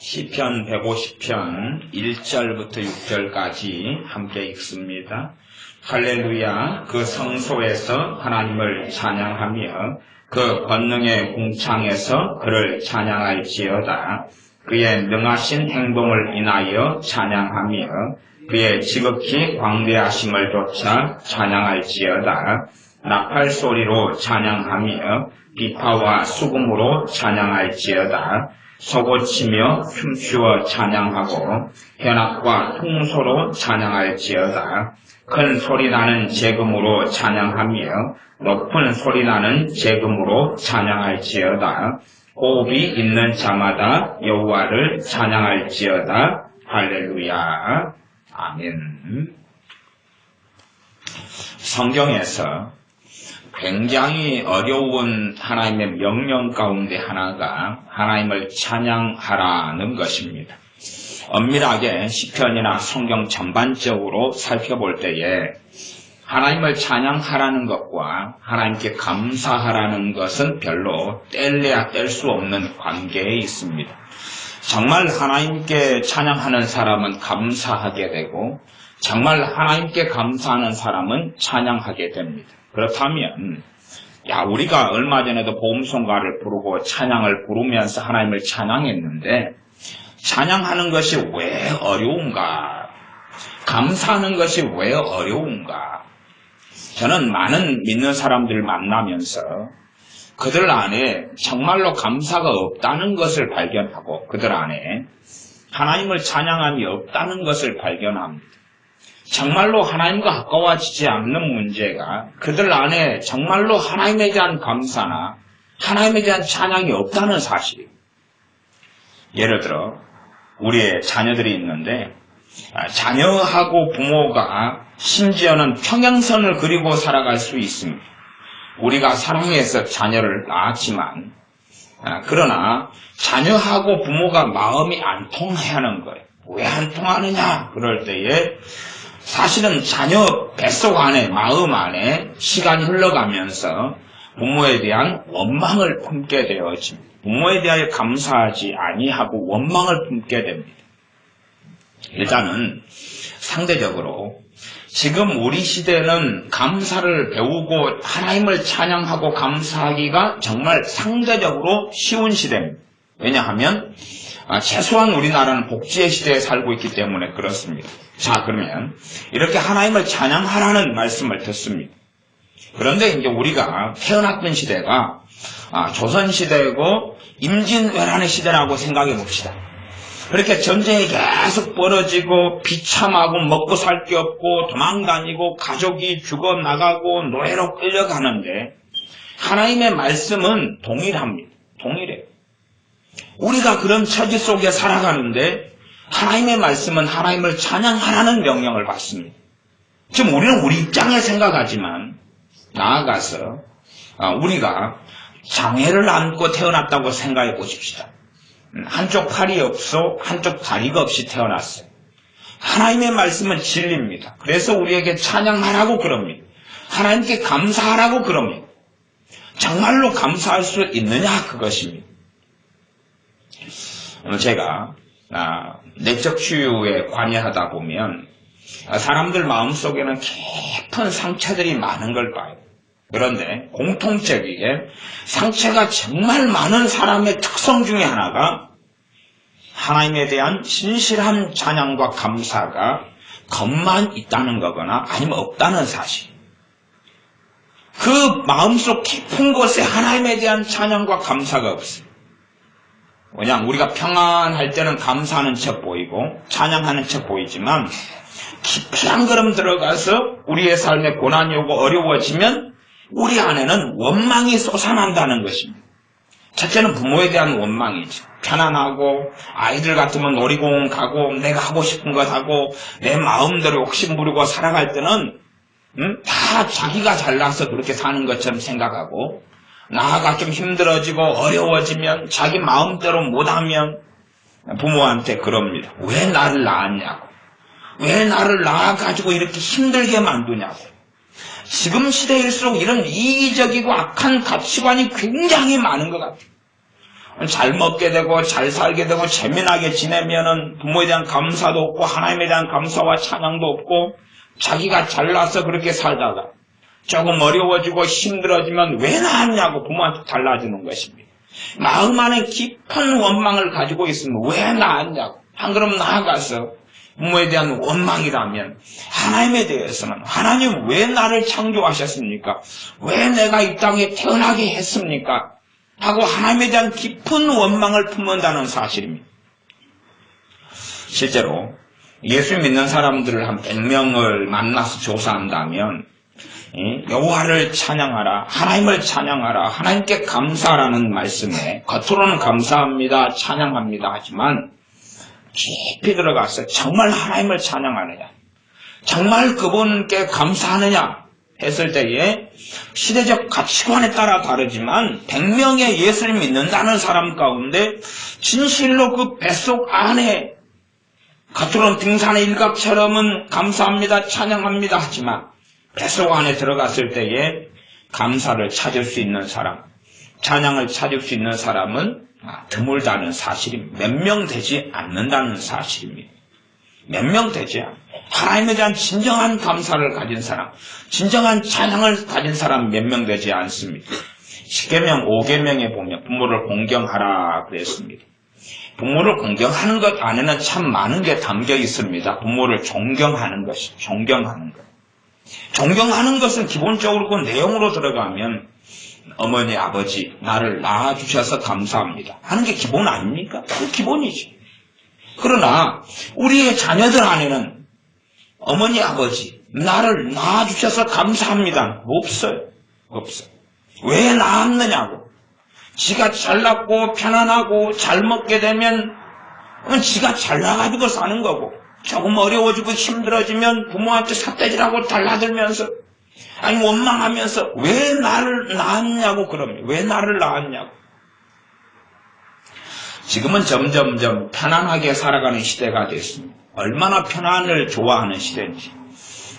시편 150편 1절부터 6절까지 함께 읽습니다. 할렐루야. 그 성소에서 하나님을 찬양하며 그 권능의 궁창에서 그를 찬양할지어다. 그의 능하신 행동을 인하여 찬양하며 그의 지극히 광대하심을 조차 찬양할지어다. 나팔 소리로 찬양하며 비파와 수금으로 찬양할지어다. 서고치며 춤추어 찬양하고 현악과 통소로 찬양할지어다. 큰 소리나는 재금으로 찬양하며 높은 소리나는 재금으로 찬양할지어다. 호흡이 있는 자마다 여호와를 찬양할지어다. 할렐루야. 아멘. 성경에서 굉장히 어려운 하나님의 명령 가운데 하나가 하나님을 찬양하라는 것입니다. 엄밀하게 시편이나 성경 전반적으로 살펴볼 때에 하나님을 찬양하라는 것과 하나님께 감사하라는 것은 별로 뗄래야 뗄 수 없는 관계에 있습니다. 정말 하나님께 찬양하는 사람은 감사하게 되고 정말 하나님께 감사하는 사람은 찬양하게 됩니다. 그렇다면 우리가 얼마 전에도 보험송가를 부르고 찬양을 부르면서 하나님을 찬양했는데 찬양하는 것이 왜 어려운가? 감사하는 것이 왜 어려운가? 저는 많은 믿는 사람들을 만나면서 그들 안에 정말로 감사가 없다는 것을 발견하고 그들 안에 하나님을 찬양함이 없다는 것을 발견합니다. 정말로 하나님과 가까워지지 않는 문제가 그들 안에 정말로 하나님에 대한 감사나 하나님에 대한 찬양이 없다는 사실이에요. 예를 들어 우리의 자녀들이 있는데 자녀하고 부모가 심지어는 평행선을 그리고 살아갈 수 있습니다. 우리가 사랑해서 자녀를 낳았지만 그러나 자녀하고 부모가 마음이 안 통하는 거예요. 왜 안 통하느냐? 그럴 때에 사실은 자녀 뱃속 안에 마음 안에 시간이 흘러가면서 부모에 대한 원망을 품게 되어집니다. 부모에 대하여 감사하지 아니하고 원망을 품게 됩니다. 일단은 상대적으로 지금 우리 시대는 감사를 배우고 하나님을 찬양하고 감사하기가 정말 상대적으로 쉬운 시대입니다. 왜냐하면 최소한 우리나라는 복지의 시대에 살고 있기 때문에 그렇습니다. 자, 그러면 이렇게 하나님을 찬양하라는 말씀을 듣습니다. 그런데 이제 우리가 태어났던 시대가 조선시대고 임진왜란의 시대라고 생각해 봅시다. 그렇게 전쟁이 계속 벌어지고 비참하고 먹고 살 게 없고 도망다니고 가족이 죽어나가고 노예로 끌려가는데 하나님의 말씀은 동일합니다. 동일해요. 우리가 그런 처지 속에 살아가는데 하나님의 말씀은 하나님을 찬양하라는 명령을 받습니다. 지금 우리는 우리 입장에 생각하지만 나아가서 우리가 장애를 안고 태어났다고 생각해 보십시다. 한쪽 팔이 없어 한쪽 다리가 없이 태어났어요. 하나님의 말씀은 진리입니다. 그래서 우리에게 찬양하라고 그럽니다. 하나님께 감사하라고 그럽니다. 정말로 감사할 수 있느냐 그것입니다. 제가 내적 치유에 관여하다 보면 사람들 마음속에는 깊은 상처들이 많은 걸 봐요. 그런데 공통적이게 상처가 정말 많은 사람의 특성 중에 하나가 하나님에 대한 진실한 찬양과 감사가 겉만 있다는 거거나 아니면 없다는 사실. 그 마음속 깊은 곳에 하나님에 대한 찬양과 감사가 없어요. 왜냐하면 우리가 평안할 때는 감사하는 척 보이고 찬양하는 척 보이지만 깊이 한 걸음 들어가서 우리의 삶에 고난이 오고 어려워지면 우리 안에는 원망이 솟아난다는 것입니다. 첫째는 부모에 대한 원망이죠. 편안하고 아이들 같으면 놀이공원 가고 내가 하고 싶은 것 하고 내 마음대로 욕심 부리고 살아갈 때는 다 자기가 잘나서 그렇게 사는 것처럼 생각하고 나아가 좀 힘들어지고 어려워지면 자기 마음대로 못하면 부모한테 그럽니다. 왜 나를 낳았냐고. 왜 나를 낳아가지고 이렇게 힘들게 만드냐고. 지금 시대일수록 이런 이기적이고 악한 가치관이 굉장히 많은 것 같아요. 잘 먹게 되고 잘 살게 되고 재미나게 지내면은 부모에 대한 감사도 없고 하나님에 대한 감사와 찬양도 없고 자기가 잘나서 그렇게 살다가 조금 어려워지고 힘들어지면 왜 나았냐고 부모한테 달라지는 것입니다. 마음 안에 깊은 원망을 가지고 있으면 왜 나았냐고 한 걸음 나아가서 부모에 대한 원망이라면 하나님에 대해서는 하나님 왜 나를 창조하셨습니까? 왜 내가 이 땅에 태어나게 했습니까? 하고 하나님에 대한 깊은 원망을 품는다는 사실입니다. 실제로 예수 믿는 사람들을 한 100명을 만나서 조사한다면 여호와를 찬양하라, 하나님을 찬양하라, 하나님께 감사하라는 말씀에 겉으로는 감사합니다, 찬양합니다 하지만 깊이 들어가서 정말 하나님을 찬양하느냐, 정말 그분께 감사하느냐 했을 때에 시대적 가치관에 따라 다르지만 100명의 예수를 믿는다는 사람 가운데 진실로 그 뱃속 안에 겉으로는 빙산의 일각처럼은 감사합니다, 찬양합니다 하지만 뱃속 안에 들어갔을 때에 감사를 찾을 수 있는 사람, 찬양을 찾을 수 있는 사람은 드물다는 사실입니다. 몇 명 되지 않는다는 사실입니다. 몇 명 되지 않아요. 하나님에 대한 진정한 감사를 가진 사람, 진정한 찬양을 가진 사람 몇 명 되지 않습니다. 10계명, 5계명에 보면 부모를 공경하라 그랬습니다. 부모를 공경하는 것 안에는 참 많은 게 담겨 있습니다. 부모를 존경하는 것이, 존경하는 것. 존경하는 것은 기본적으로 그 내용으로 들어가면 어머니, 아버지, 나를 낳아주셔서 감사합니다 하는 게 기본 아닙니까? 그 기본이지. 그러나 우리의 자녀들 안에는 어머니, 아버지, 나를 낳아주셔서 감사합니다. 없어요. 없어요. 왜 낳았느냐고. 지가 잘났고 편안하고 잘 먹게 되면 지가 잘나가지고 사는 거고 조금 어려워지고 힘들어지면 부모한테 삿대질하고 달라들면서 아니 원망하면서 왜 나를 낳았냐고 그러면 왜 나를 낳았냐고. 지금은 점점점 편안하게 살아가는 시대가 됐습니다. 얼마나 편안을 좋아하는 시대인지.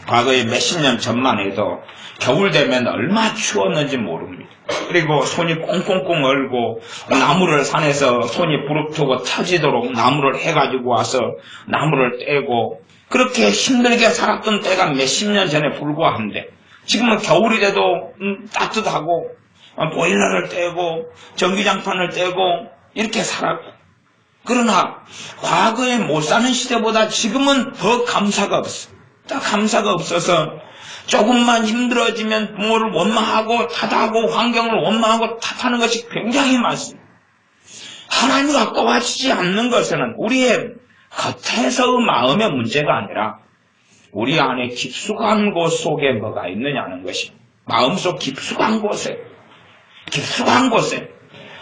과거에 몇십 년 전만 해도 겨울 되면 얼마나 추웠는지 모릅니다. 그리고 손이 꽁꽁꽁 얼고 나무를 산에서 손이 부릅뜨고 터지도록 나무를 해가지고 와서 나무를 떼고 그렇게 힘들게 살았던 때가 몇십 년 전에 불과한데 지금은 겨울이 돼도 따뜻하고 보일러를 떼고 전기장판을 떼고 이렇게 살아가요. 그러나 과거에 못 사는 시대보다 지금은 더 감사가 없어요. 감사가 없어서 조금만 힘들어지면 부모를 원망하고 탓하고 환경을 원망하고 탓하는 것이 굉장히 많습니다. 하나님을 아까워하시지 않는 것은 우리의 겉에서의 마음의 문제가 아니라 우리 안에 깊숙한 곳 속에 뭐가 있느냐는 것입니다. 마음속 깊숙한 곳에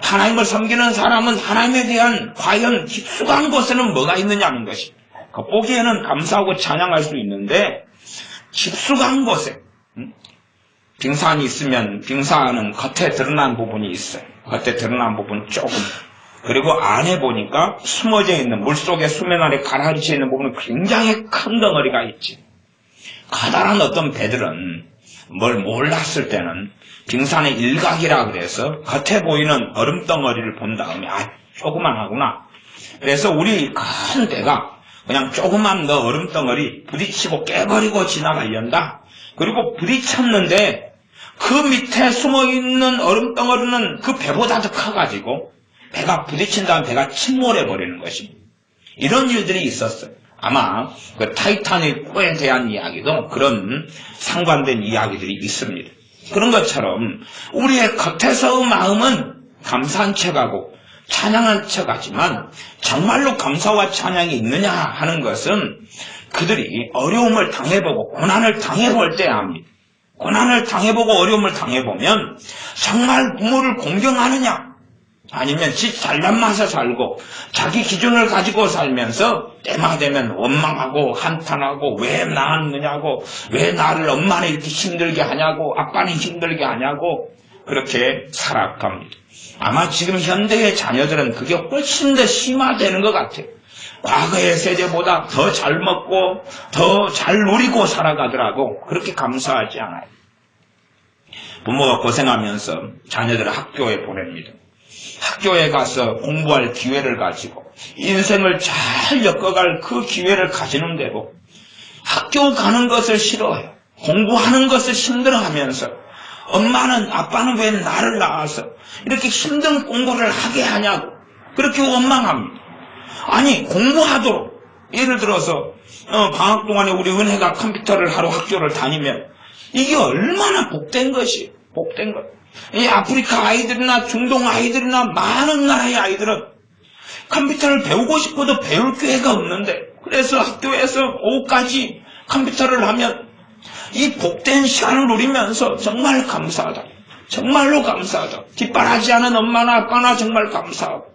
하나님을 섬기는 사람은 하나님에 대한 과연 깊숙한 곳에는 뭐가 있느냐는 것입니다. 겉보기에는 감사하고 찬양할 수 있는데 깊숙한 곳에 빙산이 있으면 빙산은 겉에 드러난 부분이 있어요. 겉에 드러난 부분 조금. 그리고 안에 보니까 숨어져 있는 물속에 수면 아래 가라앉혀 있는 부분은 굉장히 큰 덩어리가 있지. 커다란 어떤 배들은 뭘 몰랐을 때는 빙산의 일각이라 그래서 겉에 보이는 얼음덩어리를 본 다음에 조그만하구나. 그래서 우리 큰 배가 그냥 조그만 너 얼음덩어리 부딪히고 깨버리고 지나가련다. 그리고 부딪혔는데 그 밑에 숨어있는 얼음덩어리는 그 배보다 더 커가지고 배가 부딪힌 다음 배가 침몰해버리는 것입니다. 이런 일들이 있었어요. 아마 그 타이타닉호에 대한 이야기도 그런 상관된 이야기들이 있습니다. 그런 것처럼 우리의 겉에서의 마음은 감사한 척하고 찬양한 척하지만 정말로 감사와 찬양이 있느냐 하는 것은 그들이 어려움을 당해보고 고난을 당해볼 때야 합니다. 고난을 당해보고 어려움을 당해보면 정말 부모를 공경하느냐 아니면 지 잘난 맛에 살고 자기 기준을 가지고 살면서 때마다 되면 원망하고 한탄하고 왜 낳았느냐고 왜 나를 엄마는 이렇게 힘들게 하냐고 아빠는 힘들게 하냐고 그렇게 살아갑니다. 아마 지금 현대의 자녀들은 그게 훨씬 더 심화되는 것 같아요. 과거의 세대보다 더 잘 먹고 더 잘 누리고 살아가더라도 그렇게 감사하지 않아요. 부모가 고생하면서 자녀들을 학교에 보냅니다. 학교에 가서 공부할 기회를 가지고 인생을 잘 엮어갈 그 기회를 가지는데도 학교 가는 것을 싫어해요. 공부하는 것을 힘들어하면서 엄마는 아빠는 왜 나를 낳아서 이렇게 힘든 공부를 하게 하냐고 그렇게 원망합니다. 아니 공부하도록 예를 들어서 방학 동안에 우리 은혜가 컴퓨터를 하러 학교를 다니면 이게 얼마나 복된 것이 복된 것. 이 아프리카 아이들이나 중동 아이들이나 많은 나라의 아이들은 컴퓨터를 배우고 싶어도 배울 기회가 없는데 그래서 학교에서 오후까지 컴퓨터를 하면 이 복된 시간을 누리면서 정말 감사하다. 정말로 감사하다. 뒷바라지 않은 엄마나 아빠나 정말 감사하고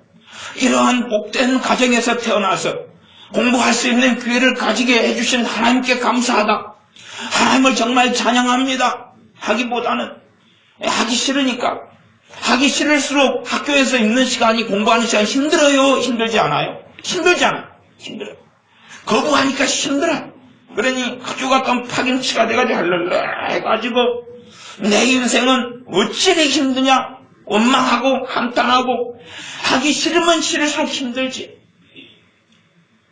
이러한 복된 가정에서 태어나서 공부할 수 있는 기회를 가지게 해주신 하나님께 감사하다. 하나님을 정말 찬양합니다. 하기보다는 하기 싫으니까 하기 싫을수록 학교에서 있는 시간이 공부하는 시간이 힘들어요? 힘들지 않아요? 힘들지 않아요. 힘들어요. 거부하니까 힘들어요. 그러니 학교 갔다 오면 파김치가 돼가지고 할렐라 해가지고 내 인생은 어찌 이렇게 힘드냐 원망하고 한탄하고 하기 싫으면 싫을수록 힘들지.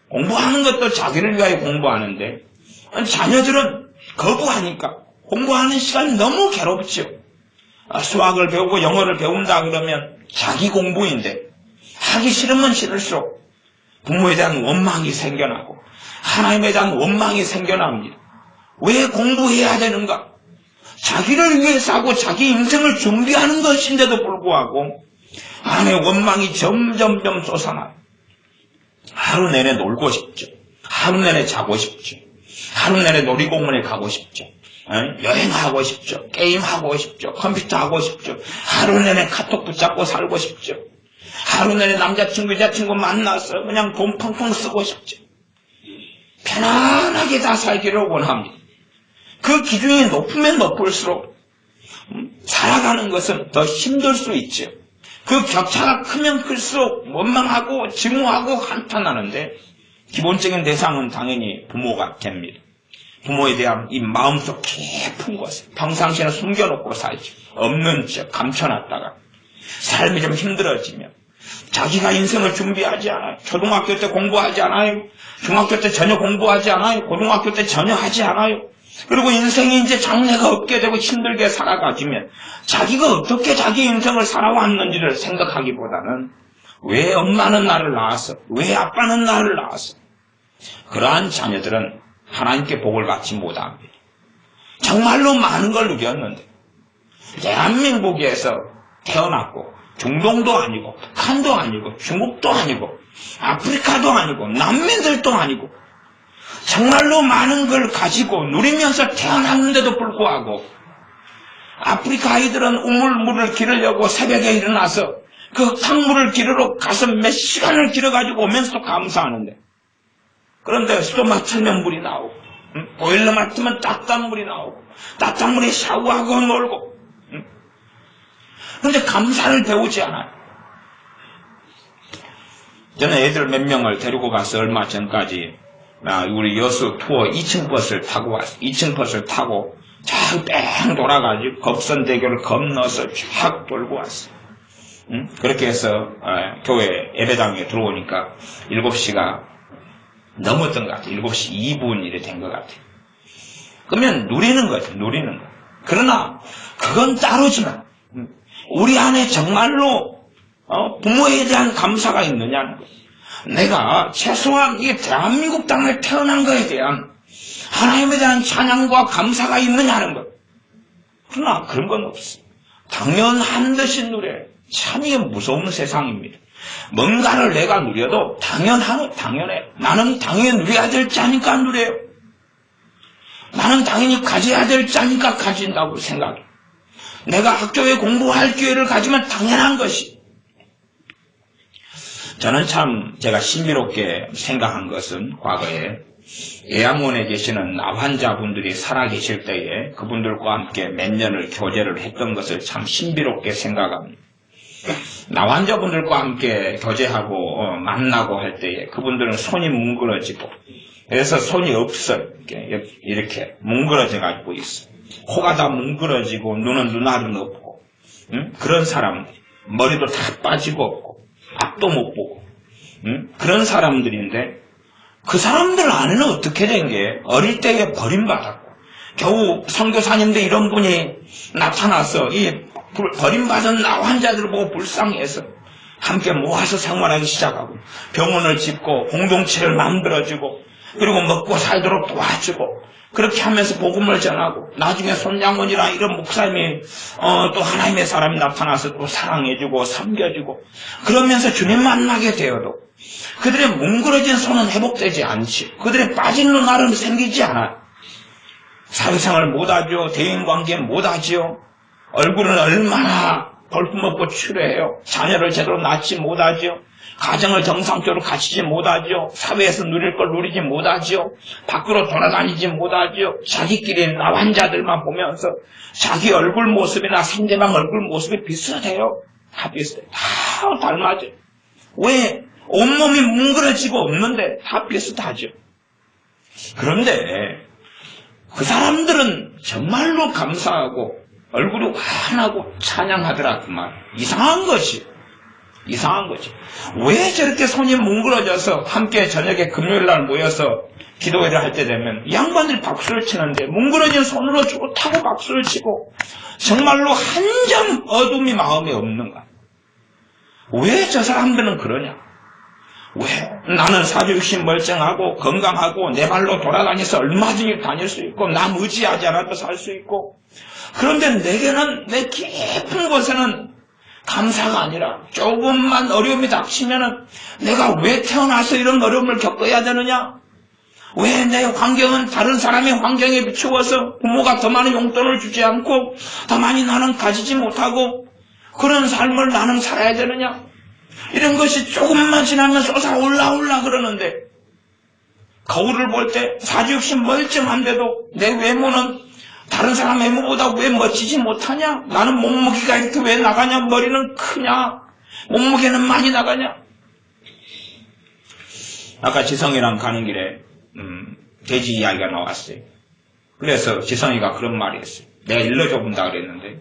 공부하는 것도 자기를 위하여 공부하는데 자녀들은 거부하니까 공부하는 시간이 너무 괴롭죠. 수학을 배우고 영어를 배운다 그러면 자기 공부인데 하기 싫으면 싫을수록 부모에 대한 원망이 생겨나고 하나님에 대한 원망이 생겨납니다. 왜 공부해야 되는가? 자기를 위해서 하고 자기 인생을 준비하는 것인데도 불구하고 하나님의 원망이 점점점 솟아나요. 하루 내내 놀고 싶죠. 하루 내내 자고 싶죠. 하루 내내 놀이공원에 가고 싶죠. 여행하고 싶죠. 게임하고 싶죠. 컴퓨터 하고 싶죠. 하루 내내 카톡 붙잡고 살고 싶죠. 하루 내내 남자친구 여자친구 만나서 그냥 돈 펑펑 쓰고 싶죠. 편안하게 다 살기를 원합니다. 그 기준이 높으면 높을수록 살아가는 것은 더 힘들 수 있죠. 그 격차가 크면 클수록 원망하고 증오하고 한탄하는데 기본적인 대상은 당연히 부모가 됩니다. 부모에 대한 이 마음속 깊은 것을 평상시에 숨겨놓고 살죠. 없는 척 감춰놨다가 삶이 좀 힘들어지면 자기가 인생을 준비하지 않아요. 초등학교 때 공부하지 않아요. 중학교 때 전혀 공부하지 않아요. 고등학교 때 전혀 하지 않아요. 그리고 인생이 이제 장래가 없게 되고 힘들게 살아가지면 자기가 어떻게 자기 인생을 살아왔는지를 생각하기보다는 왜 엄마는 나를 낳았어? 왜 아빠는 나를 낳았어? 그러한 자녀들은 하나님께 복을 받지 못합니다. 정말로 많은 걸 누렸는데 대한민국에서 태어났고 중동도 아니고 북한도 아니고 중국도 아니고 아프리카도 아니고 남미들도 아니고 정말로 많은 걸 가지고 누리면서 태어났는데도 불구하고 아프리카 아이들은 우물물을 기르려고 새벽에 일어나서 그 흙탕물을 기르러 가서 몇 시간을 기러가지고 오면서도 감사하는데 그런데 수도만 틀면 물이 나오고 보일러만 틀면 따뜻한 물이 나오고 따뜻한 물에 샤워하고 놀고 그런데 감사를 배우지 않아요. 저는 애들 몇 명을 데리고 가서 얼마 전까지 우리 여수 투어 2층 버스를 타고 왔어요. 2층 버스를 타고 쫙 뺑 돌아가지고 겁선대교를 건너서 쫙 돌고 왔어요. 그렇게 해서 교회 예배당에 들어오니까 7시가 넘었던 것 같아요. 7시 2분 이래 된 것 같아요. 그러면 누리는 거죠. 누리는 거. 그러나 그건 따르지만 우리 안에 정말로 부모에 대한 감사가 있느냐는 거예요. 내가 최소한 이 대한민국 땅에 태어난 것에 대한 하나님에 대한 찬양과 감사가 있느냐는 것. 그러나 그런 건 없어. 당연한 듯이 누려요. 참 이게 무서운 세상입니다. 뭔가를 내가 누려도 당연해. 나는 당연히 누려야 될 자니까 누려요. 나는 당연히 가져야 될 자니까 가진다고 생각해요. 내가 학교에 공부할 기회를 가지면 당연한 것이. 저는 참 제가 신비롭게 생각한 것은 과거에 예양원에 계시는 나환자분들이 살아계실 때에 그분들과 함께 몇 년을 교제를 했던 것을 참 신비롭게 생각합니다. 나환자분들과 함께 교제하고 만나고 할 때에 그분들은 손이 뭉그러지고 그래서 손이 없어요. 이렇게 뭉그러져 가지고 있어요. 코가 다 뭉그러지고 눈은 눈알은 없고 그런 사람들. 머리도 다 빠지고 없고 앞도 못 보고 그런 사람들인데 그 사람들 안에는 어떻게 된 게 어릴 때에 버림받았고 겨우 선교사님들 이런 분이 나타나서 이 버림받은 나 환자들을 보고 불쌍해서 함께 모아서 생활하기 시작하고 병원을 짓고 공동체를 만들어주고 그리고 먹고 살도록 도와주고 그렇게 하면서 복음을 전하고 나중에 손장군이랑 이런 목사님이 또 하나님의 사람이 나타나서 또 사랑해주고 섬겨주고 그러면서 주님 만나게 되어도 그들의 뭉그러진 손은 회복되지 않지 그들의 빠진 눈알은 생기지 않아요. 사회생활 못하죠. 대인관계 못하죠. 얼굴은 얼마나 볼품없고 추레해요. 자녀를 제대로 낳지 못하죠. 가정을 정상적으로 갖추지 못하죠. 사회에서 누릴 걸 누리지 못하죠. 밖으로 돌아다니지 못하죠. 자기끼리 나 환자들만 보면서 자기 얼굴 모습이나 상대방 얼굴 모습이 비슷해요. 다 비슷해요. 다 닮아져. 왜? 온몸이 뭉그러지고 없는데 다 비슷하죠. 그런데 그 사람들은 정말로 감사하고 얼굴이 환하고 찬양하더라 그 말. 이상한 거지. 왜 저렇게 손이 뭉그러져서 함께 저녁에 금요일날 모여서 기도회를 할 때 되면 이 양반들이 박수를 치는데 뭉그러진 손으로 좋다고 박수를 치고 정말로 한 점 어둠이 마음에 없는가? 왜 저 사람들은 그러냐? 왜? 나는 사주육신 멀쩡하고 건강하고 내 발로 돌아다녀서 얼마든지 다닐 수 있고 남 의지하지 않아도 살 수 있고 그런데 내게는 내 깊은 곳에는 감사가 아니라 조금만 어려움이 닥치면은 내가 왜 태어나서 이런 어려움을 겪어야 되느냐? 왜 내 환경은 다른 사람의 환경에 비추어서 부모가 더 많은 용돈을 주지 않고 더 많이 나는 가지지 못하고 그런 삶을 나는 살아야 되느냐? 이런 것이 조금만 지나면 솟아올라 그러는데 거울을 볼 때 사주육신 멀쩡한데도 내 외모는 다른 사람 외모보다 왜 멋지지 못하냐? 나는 몸무게가 이렇게 왜 나가냐? 머리는 크냐? 몸무게는 많이 나가냐? 아까 지성이랑 가는 길에 돼지 이야기가 나왔어요. 그래서 지성이가 그런 말이 했어요. 내가 일러줘 본다 그랬는데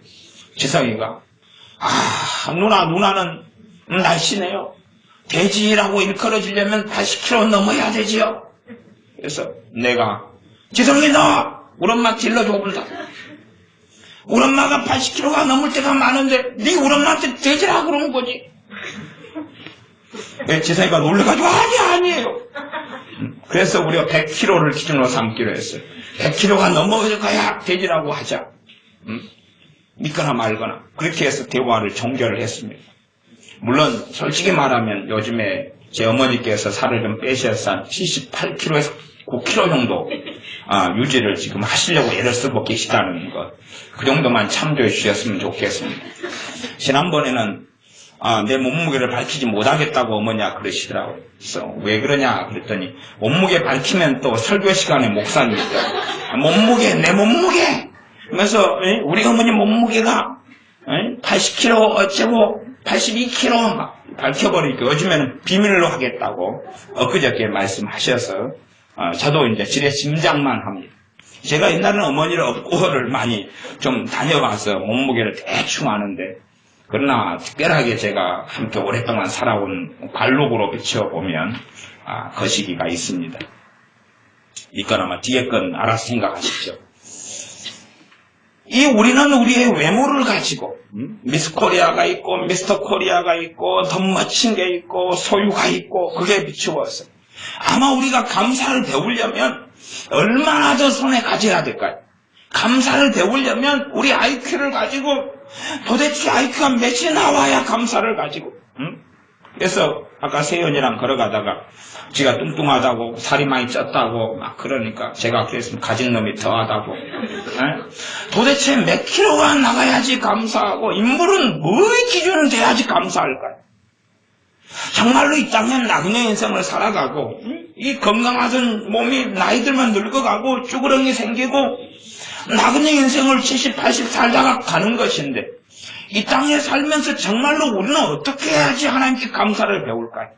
지성이가 누나는 날씬해요. 돼지라고 일컬어지려면 80kg 넘어야 되지요. 그래서 내가 지성이 너 우리 엄마한테 일러줘 본다. 우리 엄마가 80kg가 넘을 때가 많은데 네 우리 엄마한테 돼지라 그러는 거지. 지성이가 놀래가지고 아니에요. 그래서 우리가 100kg를 기준으로 삼기로 했어요. 100kg가 넘어가야 돼지라고 하자. 믿거나 말거나 그렇게 해서 대화를 종결을 했습니다. 물론 솔직히 말하면 요즘에 제 어머니께서 살을 좀 빼셔서 한 78kg에서 9kg 정도 유지를 지금 하시려고 애를 쓰고 계시다는 것. 그 정도만 참조해 주셨으면 좋겠습니다. 지난번에는 내 몸무게를 밝히지 못하겠다고 어머니가 그러시더라고요. 그래서 왜 그러냐 그랬더니 몸무게 밝히면 또 설교 시간에 목사님이 내 몸무게 그래서 우리 어머니 몸무게가 80kg 어쩌고 82kg 막 밝혀버리니까 요즘에는 비밀로 하겠다고 엊그저께 말씀하셔서 저도 이제 지레 짐작만 합니다. 제가 옛날에는 어머니를 업고를 많이 좀 다녀가서 몸무게를 대충 아는데 그러나 특별하게 제가 함께 오랫동안 살아온 관록으로 비춰보면 거시기가 있습니다. 이건 아마 뒤에 건 알아서 생각하십시오. 우리는 우리의 외모를 가지고 미스 코리아가 있고 미스터 코리아가 있고 더 멋진 게 있고 소유가 있고 그게 비추어서 아마 우리가 감사를 배우려면 얼마나 더 손에 가져야 될까요? 감사를 배우려면 우리 IQ를 가지고 도대체 IQ가 몇이 나와야 감사를 가지고 그래서 아까 세연이랑 걸어가다가 지가 뚱뚱하다고 살이 많이 쪘다고 막 그러니까 제가 그랬으면 가진 놈이 더하다고 도대체 몇 킬로가 나가야지 감사하고 인물은 뭐의 기준은 돼야지 감사할까요? 정말로 이 땅에 나그네 인생을 살아가고 이 건강하던 몸이 나이 들면 늙어가고 쭈그렁이 생기고 나그네 인생을 70, 80 살다가 가는 것인데 이 땅에 살면서 정말로 우리는 어떻게 해야지 하나님께 감사를 배울까요?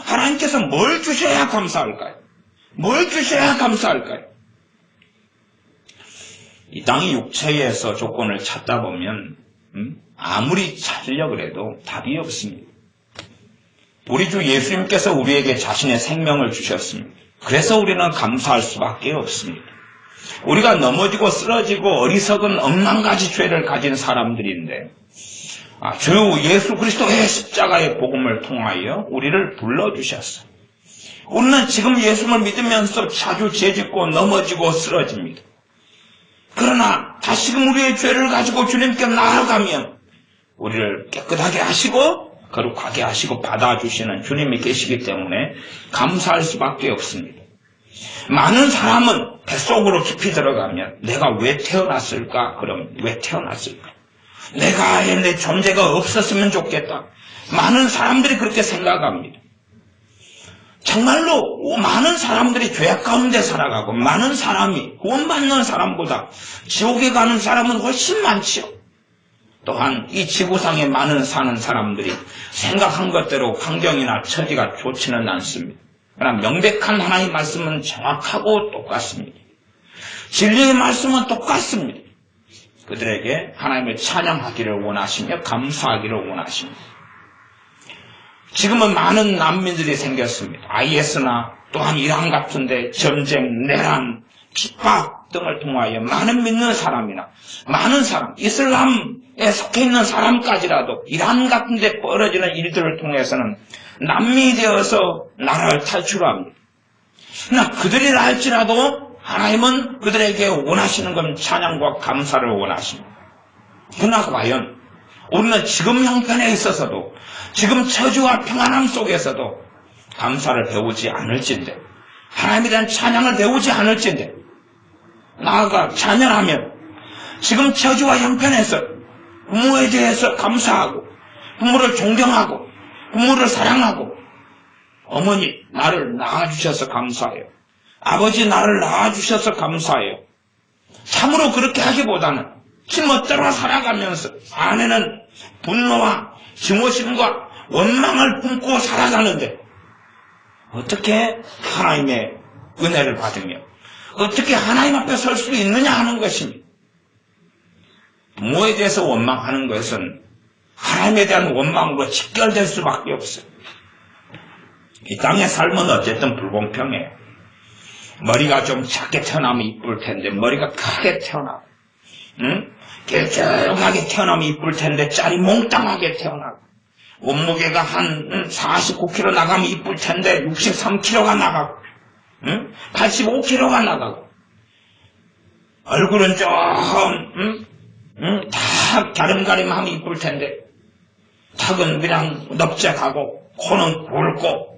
하나님께서 뭘 주셔야 감사할까요? 뭘 주셔야 감사할까요? 이 땅의 육체에서 조건을 찾다 보면 아무리 찾으려고 해도 답이 없습니다. 우리 주 예수님께서 우리에게 자신의 생명을 주셨습니다. 그래서 우리는 감사할 수밖에 없습니다. 우리가 넘어지고 쓰러지고 어리석은 억만 가지 죄를 가진 사람들인데 주 예수 그리스도의 십자가의 복음을 통하여 우리를 불러주셨어요. 우리는 지금 예수를 믿으면서 자주 죄짓고 넘어지고 쓰러집니다. 그러나 다시금 우리의 죄를 가지고 주님께 나아가면 우리를 깨끗하게 하시고 거룩하게 하시고 받아주시는 주님이 계시기 때문에 감사할 수밖에 없습니다. 많은 사람은 뱃속으로 깊이 들어가면 내가 왜 태어났을까? 그럼 왜 태어났을까? 내가 내 존재가 없었으면 좋겠다. 많은 사람들이 그렇게 생각합니다. 정말로 많은 사람들이 죄악 가운데 살아가고 많은 사람이 구원받는 사람보다 지옥에 가는 사람은 훨씬 많지요. 또한 이 지구상에 많은 사는 사람들이 생각한 것대로 환경이나 처지가 좋지는 않습니다. 그러나 명백한 하나님의 말씀은 정확하고 똑같습니다. 진리의 말씀은 똑같습니다. 그들에게 하나님을 찬양하기를 원하시며 감사하기를 원하십니다. 지금은 많은 난민들이 생겼습니다. IS나 또한 이란 같은데 전쟁, 내란, 핍박 등을 통하여 많은 믿는 사람이나 많은 사람, 이슬람에 속해 있는 사람까지라도 이란 같은데 벌어지는 일들을 통해서는 난민이 되어서 나라를 탈출합니다. 그러나 그들이라 할지라도 하나님은 그들에게 원하시는 건 찬양과 감사를 원하십니다. 그러나 과연 우리는 지금 형편에 있어서도 지금 처지와 평안함 속에서도 감사를 배우지 않을진데 하나님에 대한 찬양을 배우지 않을진데 나아가 자녀라면 지금 처지와 형편에서 부모에 대해서 감사하고 부모를 존경하고 부모를 사랑하고 어머니 나를 낳아주셔서 감사해요. 아버지 나를 낳아주셔서 감사해요. 참으로 그렇게 하기보다는 지멋대로 살아가면서 안에는 분노와 증오심과 원망을 품고 살아가는데 어떻게 하나님의 은혜를 받으며 어떻게 하나님 앞에 설 수 있느냐 하는 것입니다. 부모에 대해서 원망하는 것은 하나님에 대한 원망으로 직결될 수밖에 없어요. 이 땅의 삶은 어쨌든 불공평해요. 머리가 좀 작게 태어나면 이쁠 텐데 머리가 크게 태어나고 길쭉하게 태어나면 이쁠 텐데 짤이 몽땅하게 태어나고 몸무게가 한 49kg 나가면 이쁠 텐데 63kg가 나가고 85kg가 나가고 얼굴은 좀 다 갸름가림하면 이쁠 텐데 턱은 그냥 넓적하고 코는 굵고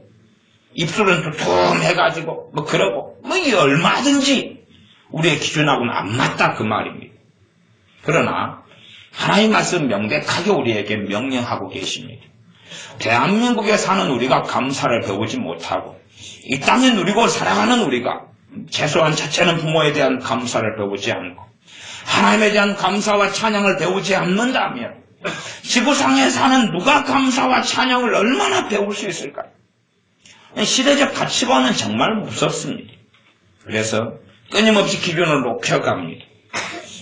입술은 두툼해가지고 뭐 그러고 뭐 이게 얼마든지 우리의 기준하고는 안 맞다 그 말입니다. 그러나 하나님 말씀 명백하게 우리에게 명령하고 계십니다. 대한민국에 사는 우리가 감사를 배우지 못하고 이 땅에 누리고 살아가는 우리가 최소한 첫째는 부모에 대한 감사를 배우지 않고 하나님에 대한 감사와 찬양을 배우지 않는다면 지구상에 사는 누가 감사와 찬양을 얼마나 배울 수 있을까요? 시대적 가치관은 정말 무섭습니다. 그래서 끊임없이 기준을 높여갑니다.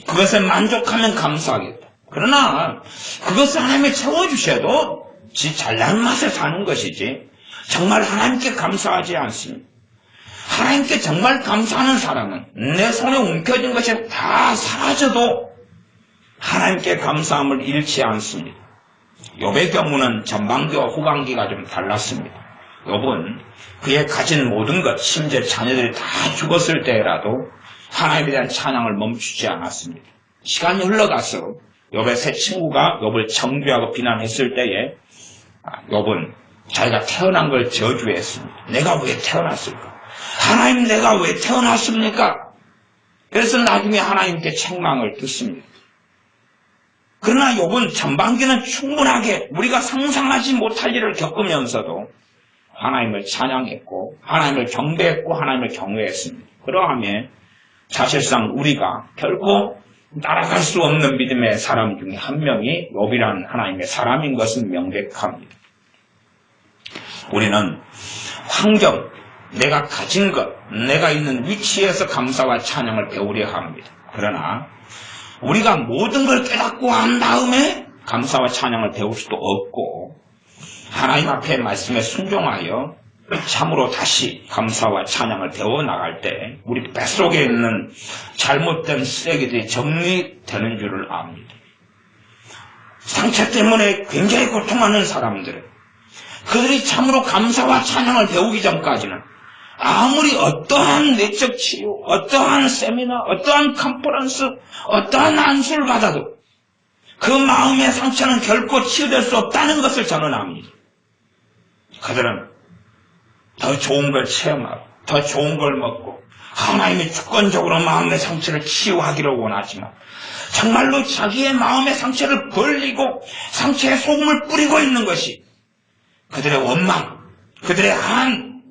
그것에 만족하면 감사하겠다. 그러나 그것을 하나님이 채워주셔도 지 잘난 맛에 사는 것이지 정말 하나님께 감사하지 않습니다. 하나님께 정말 감사하는 사람은 내 손에 움켜진 것이 다 사라져도 하나님께 감사함을 잃지 않습니다. 욥의 경우는 전반기와 후반기가 좀 달랐습니다. 욥은 그의 가진 모든 것, 심지어 자녀들이 다 죽었을 때라도 하나님에 대한 찬양을 멈추지 않았습니다. 시간이 흘러가서 욥의 세 친구가 욥을 정죄하고 비난했을 때에 욥은 자기가 태어난 걸 저주했습니다. 내가 왜 태어났을까? 하나님 내가 왜 태어났습니까? 그래서 나중에 하나님께 책망을 듣습니다. 그러나 욥은 전반기는 충분하게 우리가 상상하지 못할 일을 겪으면서도 하나님을 찬양했고 하나님을 경배했고 하나님을 경외했습니다. 그러하면 사실상 우리가 결코 따라갈 수 없는 믿음의 사람 중에 한 명이 욥이라는 하나님의 사람인 것은 명백합니다. 우리는 환경, 내가 가진 것, 내가 있는 위치에서 감사와 찬양을 배우려 합니다. 그러나 우리가 모든 걸 깨닫고 한 다음에 감사와 찬양을 배울 수도 없고 하나님 앞에 말씀에 순종하여 참으로 다시 감사와 찬양을 배워나갈 때 우리 뱃속에 있는 잘못된 쓰레기들이 정리되는 줄을 압니다. 상처 때문에 굉장히 고통하는 사람들, 그들이 참으로 감사와 찬양을 배우기 전까지는 아무리 어떠한 내적 치유, 어떠한 세미나, 어떠한 컨퍼런스, 어떠한 안수를 받아도 그 마음의 상처는 결코 치유될 수 없다는 것을 저는 압니다. 그들은 더 좋은 걸 체험하고 더 좋은 걸 먹고 하나님이 주권적으로 마음의 상처를 치유하기를 원하지만 정말로 자기의 마음의 상처를 벌리고 상처에 소금을 뿌리고 있는 것이 그들의 원망, 그들의 한,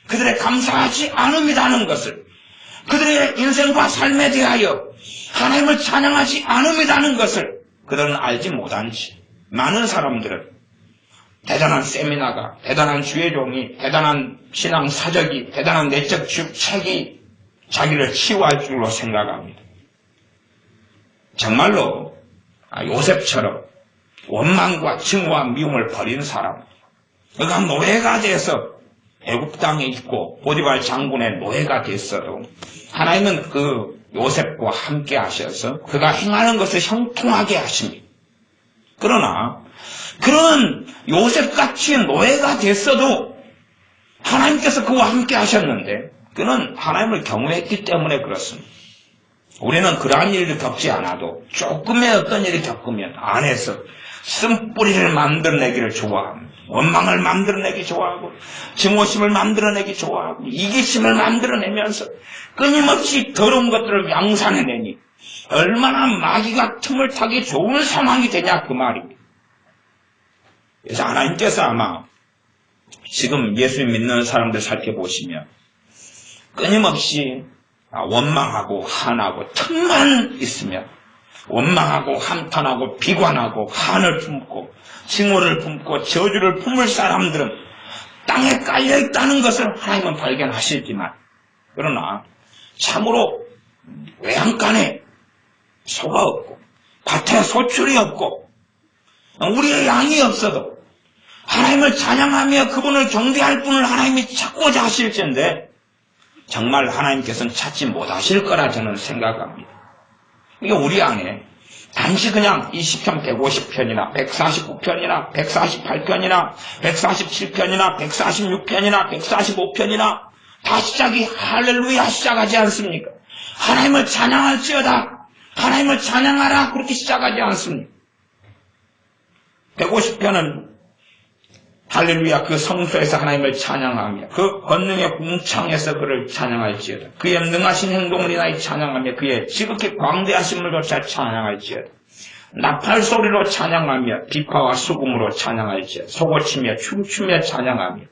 그들의 감사하지 않음이라는 것을, 그들의 인생과 삶에 대하여 하나님을 찬양하지 않음이라는 것을 그들은 알지 못한 채 많은 사람들은 대단한 세미나가, 대단한 주의종이, 대단한 신앙 사적이, 대단한 내적 책이 자기를 치유할 줄로 생각합니다. 정말로 요셉처럼 원망과 증오와 미움을 버린 사람, 그가 노예가 돼서 애굽 땅에 있고 보디발 장군의 노예가 됐어도 하나님은 그 요셉과 함께 하셔서 그가 행하는 것을 형통하게 하십니다. 그러나 그런 요셉같이 노예가 됐어도 하나님께서 그와 함께 하셨는데 그는 하나님을 경외했기 때문에 그렇습니다. 우리는 그러한 일을 겪지 않아도 조금의 어떤 일을 겪으면 안에서 쓴뿌리를 만들어내기를 좋아합니다. 원망을 만들어내기 좋아하고 증오심을 만들어내기 좋아하고 이기심을 만들어내면서 끊임없이 더러운 것들을 양산해내니 얼마나 마귀가 틈을 타기 좋은 상황이 되냐 그 말입니다. 그래서 하나님께서 아마 지금 예수 믿는 사람들 살펴보시면 끊임없이 원망하고 한하고 틈만 있으면 원망하고 한탄하고 비관하고 한을 품고 증오를 품고 저주를 품을 사람들은 땅에 깔려있다는 것을 하나님은 발견하시지만 그러나 참으로 외양간에 소가 없고 밭에 소출이 없고 우리의 양이 없어도 하나님을 찬양하며 그분을 경배할 분을 하나님이 찾고자 하실텐데 정말 하나님께서는 찾지 못하실 거라 저는 생각합니다. 이게 우리 안에 단지 그냥 이 시편 150편이나 149편이나 148편이나 147편이나 146편이나 145편이나 다 시작이 할렐루야 시작하지 않습니까? 하나님을 찬양할지어다, 하나님을 찬양하라 그렇게 시작하지 않습니까? 150편은 할렐루야 그 성소에서 하나님을 찬양하며 그 권능의 궁창에서 그를 찬양할지어다. 그의 능하신 행동을 인하여 찬양하며 그의 지극히 광대하심을 조차 찬양할지어다. 나팔 소리로 찬양하며 비파와 수금으로 찬양할지어다. 소고치며 춤추며 찬양하며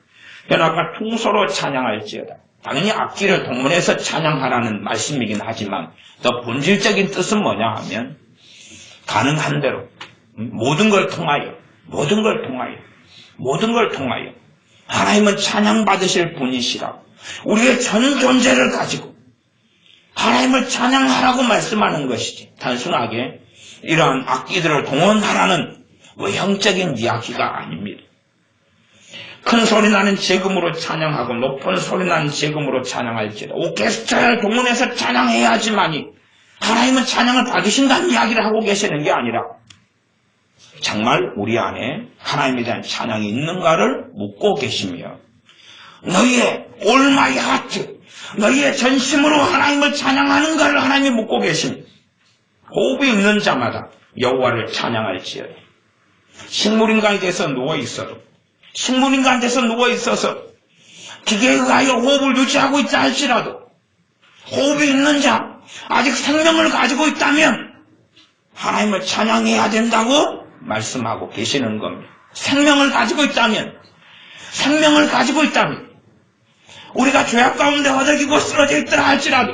변화가 퉁소로 찬양할지어다. 당연히 악기를 동원해서 찬양하라는 말씀이긴 하지만 더 본질적인 뜻은 뭐냐 하면 가능한 대로 모든 걸 통하여 하나님은 찬양받으실 분이시라고 우리의 전 존재를 가지고 하나님을 찬양하라고 말씀하는 것이지 단순하게 이러한 악기들을 동원하라는 외형적인 이야기가 아닙니다. 큰 소리 나는 재금으로 찬양하고 높은 소리 나는 재금으로 찬양할지라. 오케스트라를 동원해서 찬양해야지만이 하나님은 찬양을 받으신다는 이야기를 하고 계시는 게 아니라 정말 우리 안에 하나님에 대한 찬양이 있는가를 묻고 계시며 너희의 all my heart, 너희의 전심으로 하나님을 찬양하는가를 하나님이 묻고 계십니다. 호흡이 있는 자마다 여호와를 찬양할지어다. 식물인간에 대해서 누워있어도 식물인간에 대해서 누워있어서 기계에 의하여 호흡을 유지하고 있다 할지라도 호흡이 있는 자, 아직 생명을 가지고 있다면 하나님을 찬양해야 된다고 말씀하고 계시는 겁니다. 생명을 가지고 있다면 우리가 죄악 가운데 허덕이고 쓰러져 있더라 할지라도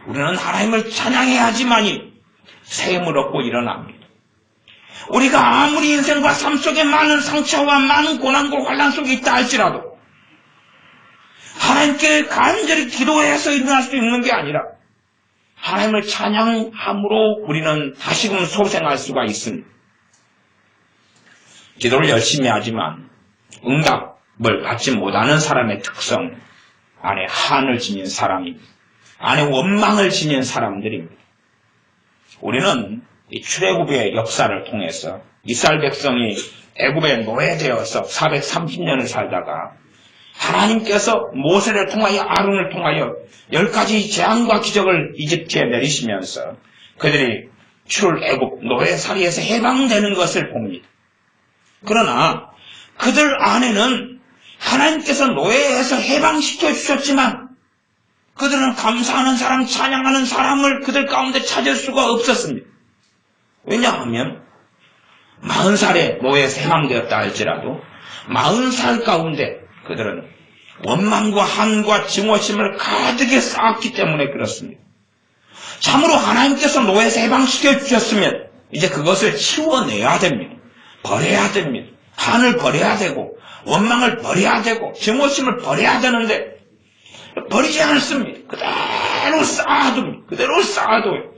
우리는 하나님을 찬양해야지만이 새 힘을 얻고 일어납니다. 우리가 아무리 인생과 삶 속에 많은 상처와 많은 고난과 환난 속에 있다 할지라도 하나님께 간절히 기도해서 일어날 수 있는 게 아니라 하나님을 찬양함으로 우리는 다시금 소생할 수가 있습니다. 기도를 열심히 하지만 응답을 받지 못하는 사람의 특성, 안에 한을 지닌 사람입니다. 안에 원망을 지닌 사람들입니다. 우리는 이 출애굽의 역사를 통해서 이스라엘 백성이 애굽에 노예되어서 430년을 살다가 하나님께서 모세를 통하여 아론을 통하여 10가지 재앙과 기적을 이집트에 내리시면서 그들이 출애굽 노예살이에서 해방되는 것을 봅니다. 그러나 그들 안에는 하나님께서 노예에서 해방시켜 주셨지만 그들은 감사하는 사람, 찬양하는 사람을 그들 가운데 찾을 수가 없었습니다. 왜냐하면 40살에 노예에서 해방되었다 할지라도 40살 가운데 그들은 원망과 한과 증오심을 가득히 쌓았기 때문에 그렇습니다. 참으로 하나님께서 노예에서 해방시켜 주셨으면 이제 그것을 치워내야 됩니다. 버려야 됩니다. 한을 버려야 되고 원망을 버려야 되고 증오심을 버려야 되는데 버리지 않습니다. 그대로 쌓아둡니다. 그대로 쌓아둬요.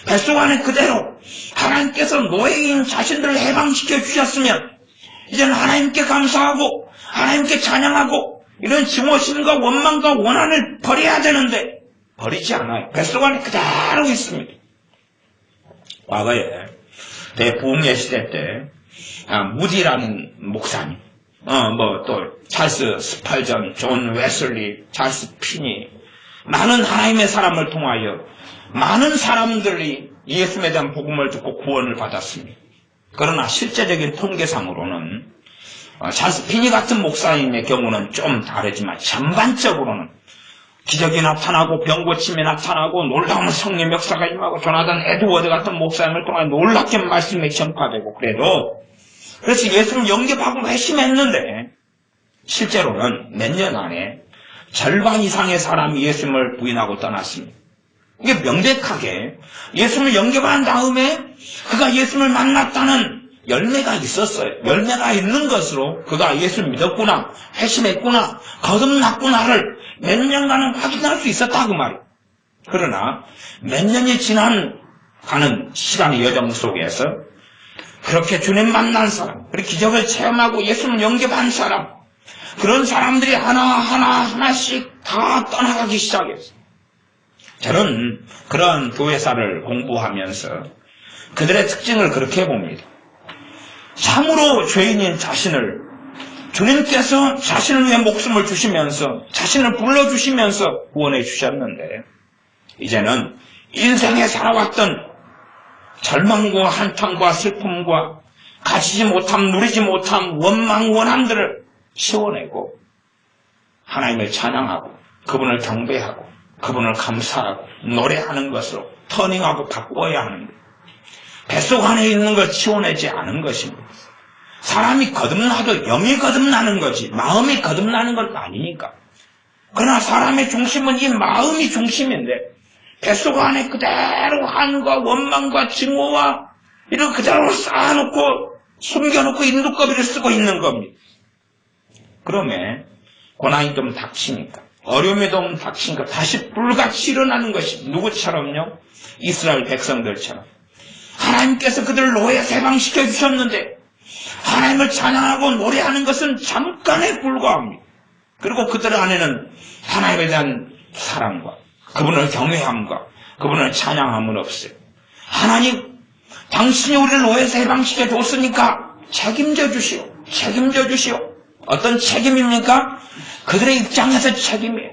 뱃속 안에 그대로 하나님께서 노예인 자신들을 해방시켜 주셨으면 이제는 하나님께 감사하고 하나님께 찬양하고 이런 증오심과 원망과 원한을 버려야 되는데 버리지 않아요. 뱃속 안에 그대로 있습니다. 과거에 대부흥의 시대 때 무디라는 목사님, 또 찰스 스팔전, 존 웨슬리, 찰스 피니, 많은 하나님의 사람을 통하여 많은 사람들이 예수님에 대한 복음을 듣고 구원을 받았습니다. 그러나 실제적인 통계상으로는 찰스 피니 같은 목사님의 경우는 좀 다르지만 전반적으로는 기적이 나타나고 병고침이 나타나고 놀라운 성령 역사가 임하고 조나단 에드워드 같은 목사님을 통해 놀랍게 말씀이 전파되고 그래서 예수를 영접하고 회심했는데 실제로는 몇 년 안에 절반 이상의 사람이 예수님을 부인하고 떠났습니다. 이게 명백하게 예수님을 영접한 다음에 그가 예수님을 만났다는 열매가 있었어요. 열매가 있는 것으로 그가 예수를 믿었구나, 회심했구나, 거듭났구나를 몇 년간은 확인할 수 있었다 그 말이에요. 그러나 몇 년이 가는 시간의 여정 속에서 그렇게 주님 만난 사람, 그리고 기적을 체험하고 예수님을 영접한 사람, 그런 사람들이 하나씩 다 떠나가기 시작했어요. 저는 그런 교회사를 공부하면서 그들의 특징을 그렇게 봅니다. 참으로 죄인인 자신을 주님께서 자신을 위해 목숨을 주시면서 자신을 불러주시면서 구원해 주셨는데 이제는 인생에 살아왔던 절망과 한탄과 슬픔과 가지지 못함, 누리지 못함, 원망, 원함들을 치워내고 하나님을 찬양하고 그분을 경배하고 그분을 감사하고 노래하는 것으로 터닝하고 바꿔야 하는 거예요. 뱃속 안에 있는 걸 치워내지 않은 것입니다. 사람이 거듭나도 영이 거듭나는 거지 마음이 거듭나는 건 아니니까. 그러나 사람의 중심은 이 마음이 중심인데 뱃속 안에 그대로 한과 원망과 증오와 이런 그대로 쌓아놓고 숨겨놓고 인두꺼비를 쓰고 있는 겁니다. 그러면 고난이 좀 닥치니까 어려움이 좀 닥치니까 다시 불같이 일어나는 것이 누구처럼요? 이스라엘 백성들처럼 하나님께서 그들을 노예에서 해방시켜 주셨는데 하나님을 찬양하고 노래하는 것은 잠깐에 불과합니다. 그리고 그들 안에는 하나님에 대한 사랑과 그분을 경외함과 그분을 찬양함은 없어요. 하나님, 당신이 우리를 노예에서 해방시켜 줬으니까 책임져 주시오. 책임져 주시오. 어떤 책임입니까? 그들의 입장에서 책임이에요.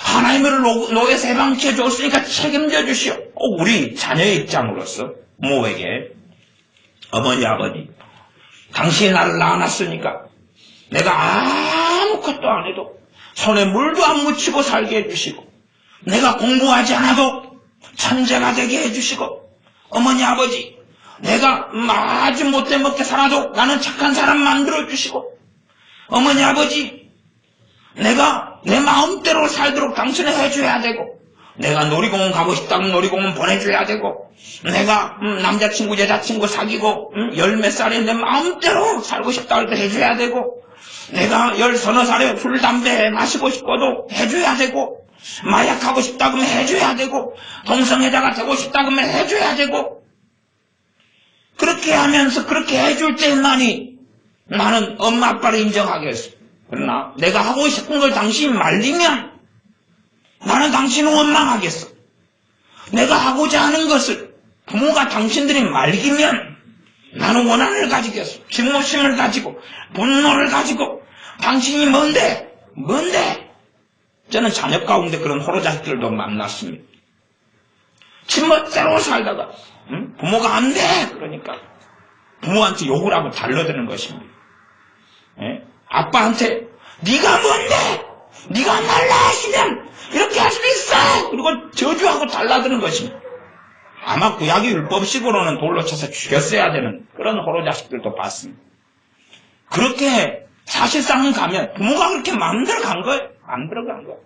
하나님을 노예에서 해방시켜 줬으니까 책임져 주시오. 꼭 우리 자녀의 입장으로서 부모에게 어머니, 아버지, 당신이 나를 낳아놨으니까 내가 아무것도 안 해도 손에 물도 안 묻히고 살게 해주시고 내가 공부하지 않아도 천재가 되게 해주시고 어머니, 아버지, 내가 아주 못된 먹게 살아도 나는 착한 사람 만들어주시고 어머니, 아버지, 내가 내 마음대로 살도록 당신을 해줘야 되고 내가 놀이공원 가고 싶다면 놀이공원 보내줘야 되고 내가 남자친구, 여자친구 사귀고 열몇 살에 내 마음대로 살고 싶다고 해줘야 되고 내가 10서너 살에 술, 담배 마시고 싶어도 해줘야 되고 마약하고 싶다 그러면 해줘야 되고 동성애자가 되고 싶다 그러면 해줘야 되고 그렇게 하면서 그렇게 해줄 때만이 나는 엄마 아빠를 인정하겠어. 그러나 내가 하고 싶은 걸 당신이 말리면 나는 당신을 원망하겠어. 내가 하고자 하는 것을 부모가 당신들이 말리면 나는 원한을 가지겠어. 증오심을 가지고 분노를 가지고 당신이 뭔데? 저는 자녀 가운데 그런 호로자식들도 만났습니다. 친멋대로 살다가 부모가 안 돼! 그러니까 부모한테 욕을 하고 달려드는 것입니다. 예? 아빠한테 네가 뭔데? 네가 말라 하시면 이렇게 할 수 있어! 그리고 저주하고 달라드는 것입니다. 아마 구약의 율법식으로는 돌로 쳐서 죽였어야 되는 그런 호로자식들도 봤습니다. 그렇게 사실상은 가면 부모가 그렇게 마음대로 간 거예요. 마음대로 간 거예요.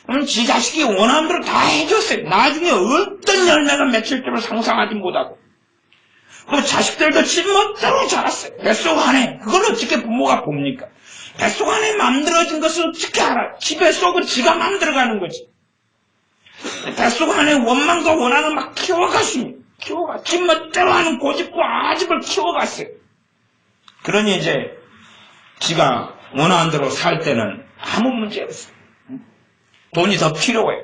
그럼 지 자식이 원하는 대로 다 해줬어요. 나중에 어떤 열매가 맺힐 줄을 상상하지 못하고. 그 자식들도 친멋대로 자랐어요. 뱃속 안에. 그걸 어떻게 부모가 봅니까? 뱃속 안에 만들어진 것을 어떻게 알아? 지 뱃속은 지가 만들어가는 거지. 뱃속 안에 원망과 원한을 막 키워갔습니다. 친멋대로 하는 고집과 아집을 키워갔어요. 그러니 이제 지가 원하는 대로 살 때는 아무 문제 없어요. 돈이 더 필요해요.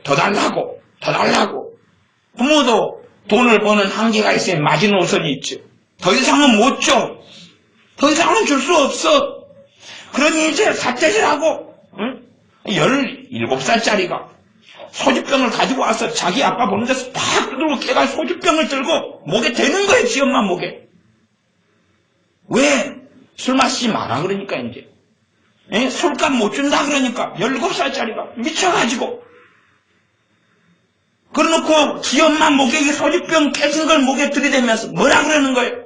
더 달라고. 부모도 돈을 버는 한계가 있어요. 마지노선이 있죠. 더 이상은 못 줘. 더 이상은 줄 수 없어. 그러니 이제 삿대질하고 17살짜리가 소주병을 가지고 와서 자기 아빠 보는 데서 팍 들고 걔가 소주병을 들고 목에 대는 거예요. 지 엄마 목에. 왜? 술 마시지 마라 그러니까 이제. 술값 못 준다 그러니까 17살짜리가 미쳐가지고 그러놓고 지 엄마 목에 소주병 깨진 걸 목에 들이대면서 뭐라 그러는 거예요?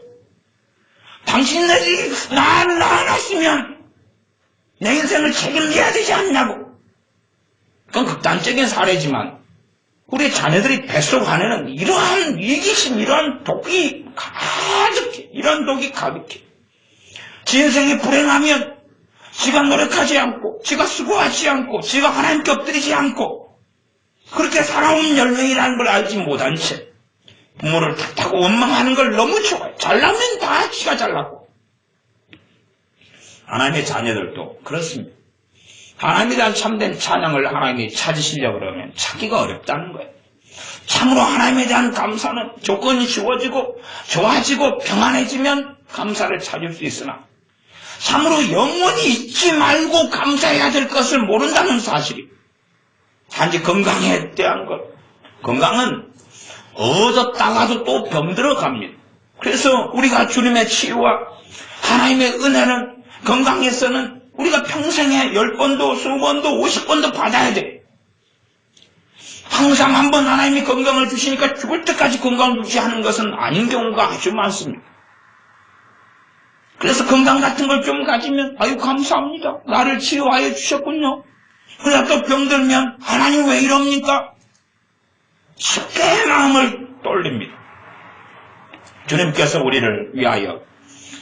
당신들이 나를 낳았으면 내 인생을 책임져야 되지 않냐고. 그건 극단적인 사례지만 우리 자녀들이 뱃속 안에는 이러한 위기심, 이러한 독이 가득해. 이런 독이 가득해. 지 인생이 불행하면 지가 노력하지 않고, 지가 수고하지 않고, 지가 하나님께 엎드리지 않고, 그렇게 살아온 열매이라는 걸 알지 못한 채 부모를 탓하고 원망하는 걸 너무 좋아해. 잘나면 다 지가 잘났고. 하나님의 자녀들도 그렇습니다. 하나님에 대한 참된 찬양을 하나님이 찾으시려고 그러면 찾기가 어렵다는 거예요. 참으로 하나님에 대한 감사는 조건이 주어지고 좋아지고 평안해지면 감사를 찾을 수 있으나 참으로 영원히 잊지 말고 감사해야 될 것을 모른다는 사실이 단지 건강에 대한 것. 건강은 얻었다가도 또 병들어 갑니다. 그래서 우리가 주님의 치유와 하나님의 은혜는 건강에서는 우리가 평생에 10번도 20번도 50번도 받아야 돼. 항상 한 번 하나님이 건강을 주시니까 죽을 때까지 건강을 유지하는 것은 아닌 경우가 아주 많습니다. 그래서 건강 같은 걸 좀 가지면 아유 감사합니다. 나를 치유하여 주셨군요. 그러다 또 병들면 하나님 왜 이럽니까? 쉽게 마음을 돌립니다. 주님께서 우리를 위하여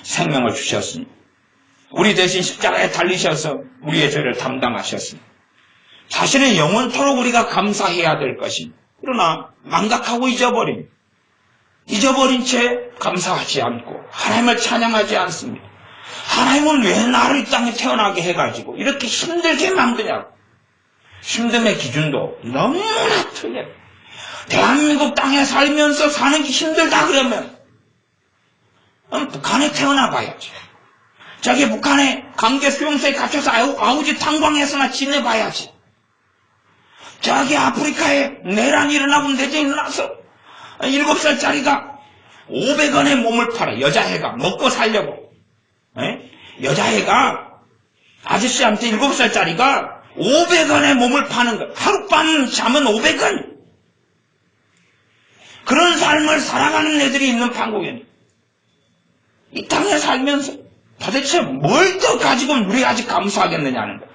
생명을 주셨습니다. 우리 대신 십자가에 달리셔서 우리의 죄를 담당하셨습니다. 사실은 영원토록 우리가 감사해야 될 것입니다. 그러나 망각하고 잊어버린 채 감사하지 않고 하나님을 찬양하지 않습니다. 하나님은 왜 나를 이 땅에 태어나게 해가지고 이렇게 힘들게 만드냐고. 힘듦의 기준도 너무나 틀려요. 대한민국 땅에 살면서 사는 게 힘들다 그러면 북한에 태어나 봐야지. 저기 북한에 강제 수용소에 갇혀서 아우지 탄광에서나 지내봐야지. 저기 아프리카에 내란이 일어나고 내전이 일어나서 7살짜리가 500원에 몸을 팔아. 여자애가 먹고 살려고. 여자애가 아저씨한테 7살짜리가 500원에 몸을 파는 거. 하룻밤 자면 500원. 그런 삶을 살아가는 애들이 있는 판국에 이 땅에 살면서 도대체 뭘 더 가지고 우리가 아직 감사하겠느냐는 거예요.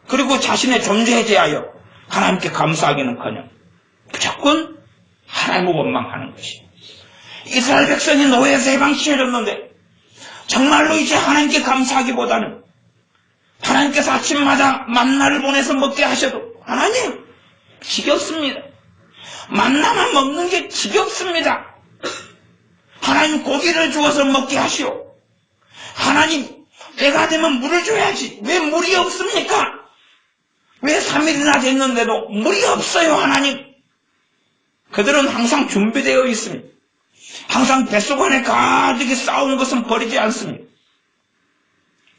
그리고 자신의 존재에 대하여 하나님께 감사하기는커녕 무조건 하나님을 원망하는 것이. 이스라엘 백성이 노예에서 해방시켜줬는데 정말로 이제 하나님께 감사하기보다는 하나님께서 아침마다 만나를 보내서 먹게 하셔도 하나님 지겹습니다. 만나만 먹는 게 지겹습니다. 하나님 고기를 주어서 먹게 하시오. 하나님, 때가 되면 물을 줘야지. 왜 물이 없습니까? 왜 3일이나 됐는데도 물이 없어요, 하나님? 그들은 항상 준비되어 있습니다. 항상 뱃속 안에 가득히 쌓은 것은 버리지 않습니다.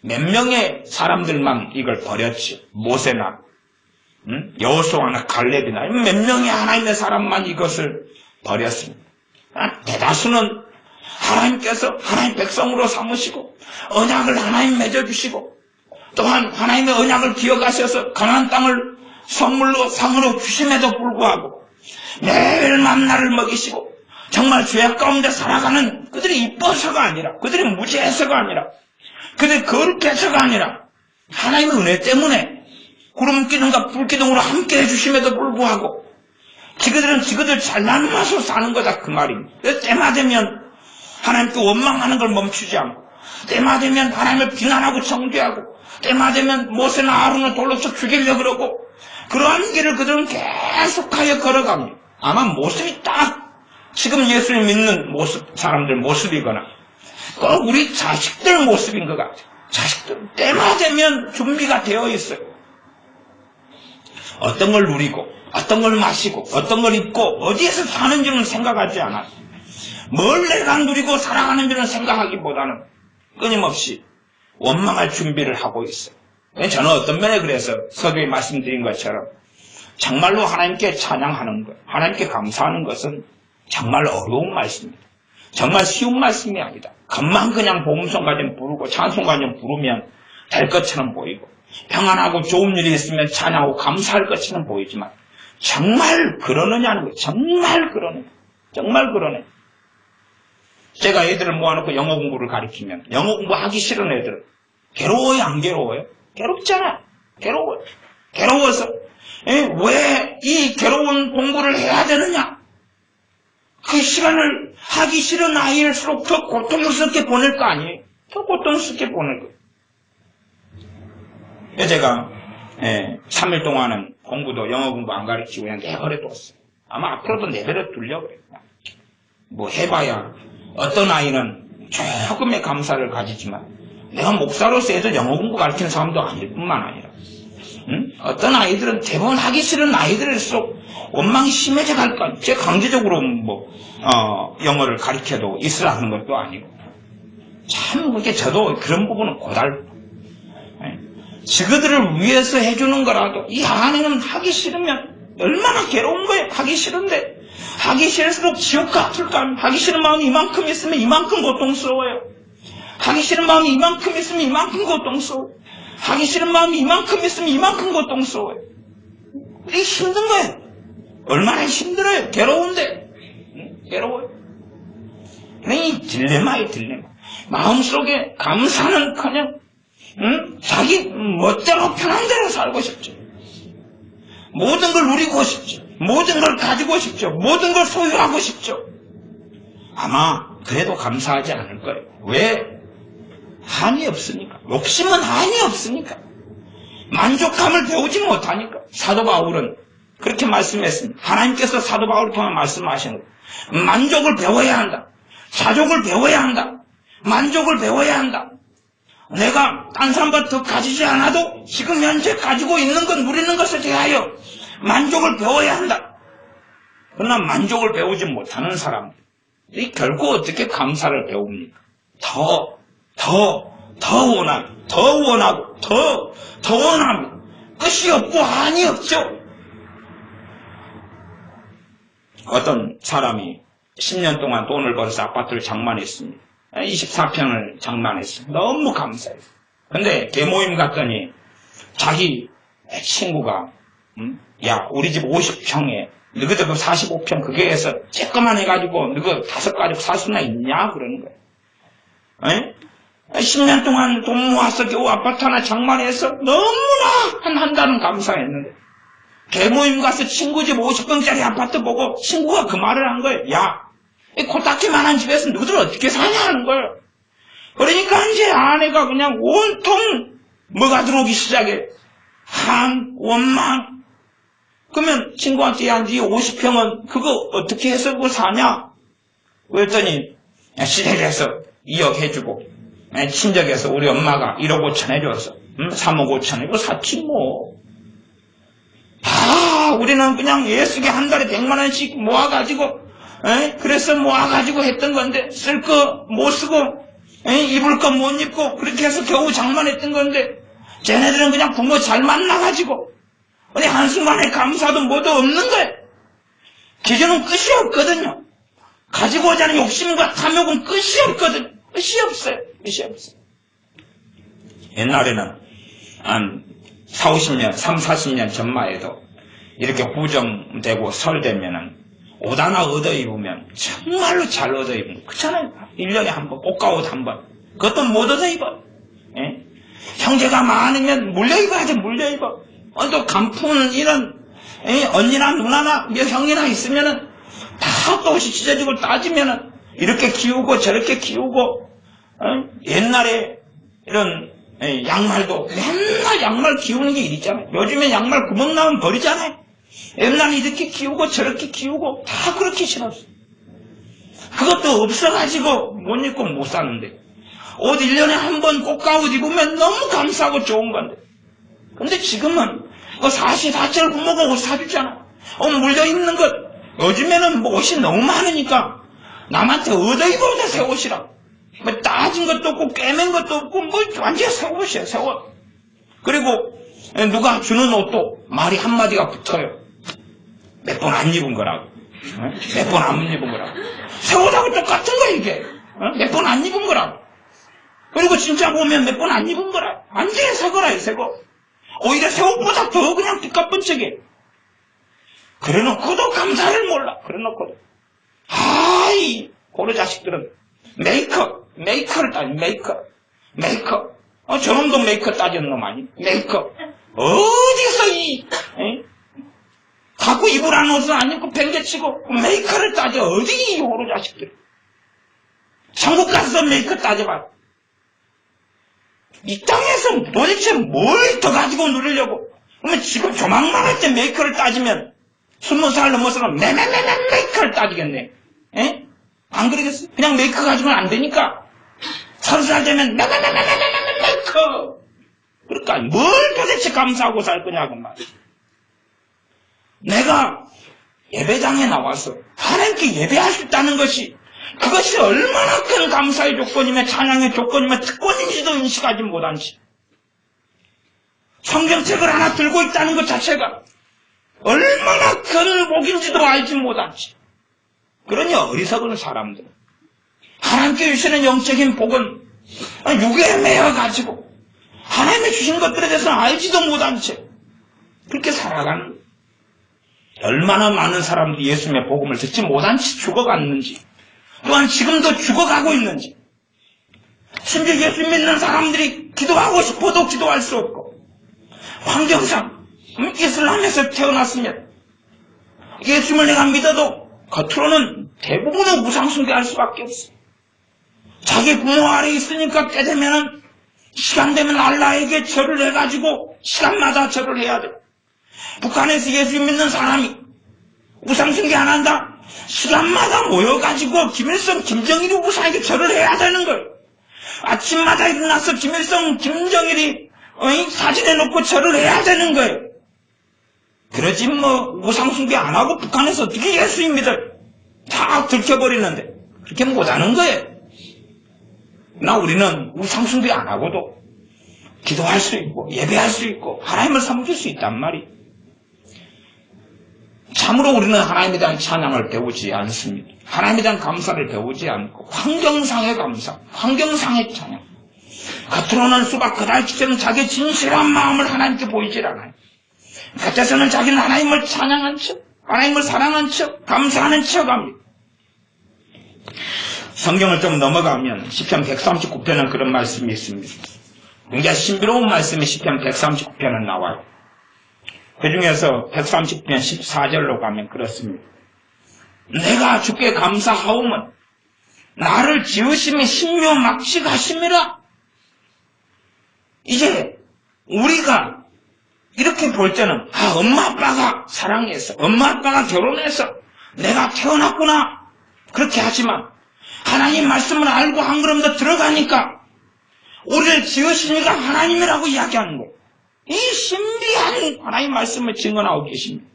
몇 명의 사람들만 이걸 버렸지. 모세나 여호수아나 갈렙이나 몇 명의 하나님의 사람만 이것을 버렸습니다. 대다수는 하나님께서 하나님 백성으로 삼으시고 언약을 하나님 맺어주시고 또한 하나님의 언약을 기억하셔서 가나안 땅을 선물로 상으로 주심에도 불구하고 매일 만나를 먹이시고 정말 죄악 가운데 살아가는 그들이 이뻐서가 아니라 그들이 무지해서가 아니라 그들이 거룩해서가 아니라 하나님의 은혜 때문에 구름 기둥과 불 기둥으로 함께 해주심에도 불구하고 지그들 잘난 맛으로 사는 거다 그 말입니다. 때마 되면 하나님께 원망하는 걸 멈추지 않고 때마 되면 하나님을 비난하고 정죄하고 때마 되면 모세나 아론을 돌로 쳐 죽이려고 그러고 그러한 길을 그들은 계속하여 걸어갑니다. 아마 모습이 딱 지금 예수를 믿는 모습, 사람들 모습이거나 꼭 우리 자식들 모습인 것 같아요. 자식들 때마 되면 준비가 되어 있어요. 어떤 걸 누리고 어떤 걸 마시고 어떤 걸 입고 어디에서 사는지는 생각하지 않아요. 뭘 내가 누리고 살아가는지는 생각하기보다는 끊임없이 원망할 준비를 하고 있어요. 저는 어떤 면에 그래서 서두에 말씀드린 것처럼 정말로 하나님께 찬양하는 것, 하나님께 감사하는 것은 정말 어려운 말씀입니다. 정말 쉬운 말씀이 아니다. 겉만 그냥 복음성가 좀 부르고 찬송가 좀 부르면 될 것처럼 보이고 평안하고 좋은 일이 있으면 찬양하고 감사할 것처럼 보이지만 정말 그러느냐는 거예요. 정말 그러느냐. 정말 그러네. 제가 애들을 모아놓고 영어 공부를 가르치면 영어 공부하기 싫은 애들은 괴로워요, 안 괴로워요? 괴롭잖아. 괴로워요. 괴로워서 왜 이 괴로운 공부를 해야 되느냐? 그 시간을 하기 싫은 아이일수록 더 고통스럽게 보낼 거 아니에요? 더 고통스럽게 보낼 거예요. 제가 3일 동안은 공부도 영어 공부 안 가르치고 그냥 내버려 뒀어요. 아마 앞으로도 내버려 두려고 그래요. 뭐 해봐야 어떤 아이는 조금의 감사를 가지지만 내가 목사로서 애들 영어 공부 가르치는 사람도 아닐 뿐만 아니라 어떤 아이들은 대부분 하기 싫은 아이들일수록 원망이 심해져 갈 거 아니에요. 제가 강제적으로 영어를 가르쳐도 있으라 하는 것도 아니고 참 그게 저도 그런 부분은 고달퍼요. 지그들을 위해서 해주는 거라도 이 하나님은 하기 싫으면 얼마나 괴로운 거예요. 하기 싫은데 하기 싫을수록 지옥 같을까? 하기 싫은 마음이 이만큼 있으면 이만큼 고통스러워요. 하기 싫은 마음이 이만큼 있으면 이만큼 고통스러워요. 하기 싫은 마음이 이만큼 있으면 이만큼 고통스러워요. 이게 힘든 거예요. 얼마나 힘들어요. 괴로운데. 괴로워요. 이 딜레마예요, 딜레마. 마음속에 감사는커녕 자기 멋대로 편한 대로 살고 싶죠. 모든 걸 누리고 싶죠. 모든 걸 가지고 싶죠. 모든 걸 소유하고 싶죠. 아마 그래도 감사하지 않을 거예요. 왜? 한이 없으니까. 욕심은 한이 없으니까. 만족감을 배우지 못하니까. 사도 바울은 그렇게 말씀했습니다. 하나님께서 사도 바울을 통해 말씀하시는 거예요. 만족을 배워야 한다. 자족을 배워야 한다. 만족을 배워야 한다. 내가 딴 사람보다 더 가지지 않아도 지금 현재 가지고 있는 것 누리는 것에 대하여 만족을 배워야 한다. 그러나 만족을 배우지 못하는 사람들이 결국 어떻게 감사를 배웁니까? 더 원하고 더 원하고 끝이 없고 한이 없죠. 어떤 사람이 10년 동안 돈을 벌어서 아파트를 장만했습니다. 24평을 장만했어요. 너무 감사해요. 근데 대모임 갔더니 자기 친구가 야 우리 집 50평에 너희들 그 45평 그게 해서 쬐끄만 해가지고 너희 5가족 살 수나 있냐 그러는 거예요. 10년 동안 돈 모아서 겨우 아파트 하나 장만해서 너무나 한 달은 감사했는데 대모임 가서 친구 집 50평짜리 아파트 보고 친구가 그 말을 한 거예요. 야 코딱지만한 집에서 너희들 어떻게 사냐는 거예요. 그러니까 이제 아내가 그냥 온통 뭐가 들어오기 시작해. 원망. 그러면 친구한테 야, 네 50평은 그거 어떻게 해서 그거 사냐? 그랬더니 시댁에서 2억 해주고 친정에서 우리 엄마가 1억 5천 해줘서 3억 5천 이거 샀지 뭐. 우리는 그냥 예수게 한 달에 100만 원씩 모아가지고 그래서 모아가지고 했던 건데 쓸 거 못 쓰고 입을 거 못 입고 그렇게 해서 겨우 장만했던 건데 쟤네들은 그냥 부모 잘 만나가지고 우리 한순간에 감사도 뭐도 없는 거예요. 기준은 끝이 없거든요. 가지고 오자는 욕심과 탐욕은 끝이 없거든요. 끝이 없어요. 끝이 없어요. 옛날에는 한 40, 40년 전만 해도 이렇게 구정되고 설 되면은 옷 하나 얻어 입으면 정말로 잘 얻어 입으면 그렇잖아요. 1년에 한 번, 꽃가옷 한 번. 그것도 못 얻어 입어. 형제가 많으면 물려 입어야지, 물려 입어. 또 간푼 이런 언니나 누나나 형이나 있으면은 다 또 옷이 찢어지고 따지면은 이렇게 키우고 저렇게 키우고 옛날에 이런 양말도 맨날 양말 키우는 게 있잖아요. 요즘에 양말 구멍 나면 버리잖아요. 옛날에 이렇게 키우고 저렇게 키우고 다 그렇게 신었어. 그것도 없어가지고 못 입고 못 사는데 옷 1년에 한 번 꽃가옷 입으면 너무 감사하고 좋은 건데 근데 지금은 사시사철 부모가 옷 사주잖아. 물려 입는 것 요즘에는 뭐 옷이 너무 많으니까 남한테 얻어 입어도 새 옷이라 뭐 따진 것도 없고 꿰맨 것도 없고 뭐 완전 새 옷이야, 새 옷. 그리고 누가 주는 옷도 말이 한마디가 붙어요. 몇 번 안 입은 거라고. 몇 번 안 입은 거라고. 새 옷하고 똑같은 거야 이게. 몇 번 안 입은 거라고. 그리고 진짜 보면 몇 번 안 입은 거라. 완전히 새 거라, 새 거. 오히려 새 옷보다 더 그냥 삐까뻔쩍해. 그래놓고도 감사를 몰라. 그래놓고도. 고로 자식들은 메이커를 따지, 메이커. 저놈도 메이커 따지는 놈 아니? 메이커. 어디서 갖고 입으라는 옷은 안 입고 뱅개치고 메이커를 따져. 어디 이 고로 자식들. 천국 가서 메이커 따져봐. 이 땅에서 도대체 뭘 더 가지고 누리려고? 그러면 지금 조망만할 때 메이커를 따지면 20살 넘어서는 메이커를 따지겠네. 안 그러겠어? 그냥 메이커 가지고는 안 되니까 30살 되면 메이커. 그러니까 뭘 도대체 감사하고 살 거냐고 말이야. 내가 예배당에 나와서 하나님께 예배할 수 있다는 것이 그것이 얼마나 큰 감사의 조건이며 찬양의 조건이며 특권인지도 인식하지 못한 채 성경책을 하나 들고 있다는 것 자체가 얼마나 큰 복인지도 알지 못한 채 그러니 어리석은 사람들 하나님께 주시는 영적인 복은 육에 매여가지고 하나님이 주신 것들에 대해서는 알지도 못한 채 그렇게 살아가는 얼마나 많은 사람들이 예수님의 복음을 듣지 못한 채 죽어갔는지 또한 지금도 죽어가고 있는지 심지어 예수 믿는 사람들이 기도하고 싶어도 기도할 수 없고 환경상 이슬람에서 태어났으면 예수님을 내가 믿어도 겉으로는 대부분은 우상숭배할 수밖에 없어. 자기 부모 아래 있으니까 때 되면은 시간 되면 알라에게 절을 해가지고 시간마다 절을 해야 돼. 북한에서 예수 믿는 사람이 우상숭배 안 한다? 시간마다 모여가지고 김일성, 김정일이 우상에게 절을 해야 되는 거예요. 아침마다 일어나서 김일성, 김정일이 사진해놓고 절을 해야 되는 거예요. 그러지 뭐 우상숭배 안 하고 북한에서 어떻게 예수입니다. 다 들켜버리는데 그렇게 못하는 거예요. 나 우리는 우상숭배 안 하고도 기도할 수 있고 예배할 수 있고 하나님을 섬길 수 있단 말이에요. 참으로 우리는 하나님에 대한 찬양을 배우지 않습니다. 하나님에 대한 감사를 배우지 않고 환경상의 감사, 환경상의 찬양. 겉으로는 수박 그달치처럼 자기 진실한 마음을 하나님께 보이질 않아요. 겉에서는 자기는 하나님을 찬양한 척, 하나님을 사랑한 척, 감사하는 척합니다. 성경을 좀 넘어가면 시편 139편은 그런 말씀이 있습니다. 굉장히 신비로운 말씀이 시편 139편은 나와요. 그 중에서 130편 14절로 가면 그렇습니다. 내가 주께 감사하오면 나를 지으심이 신묘막직하심이라. 이제 우리가 이렇게 볼 때는 엄마 아빠가 사랑해서 엄마 아빠가 결혼해서 내가 태어났구나 그렇게 하지만 하나님 말씀을 알고 한 걸음 더 들어가니까 우리를 지으신 이가 하나님이라고 이야기하는 거예요. 이 신비한 하나님 말씀을 증언하고 계십니다.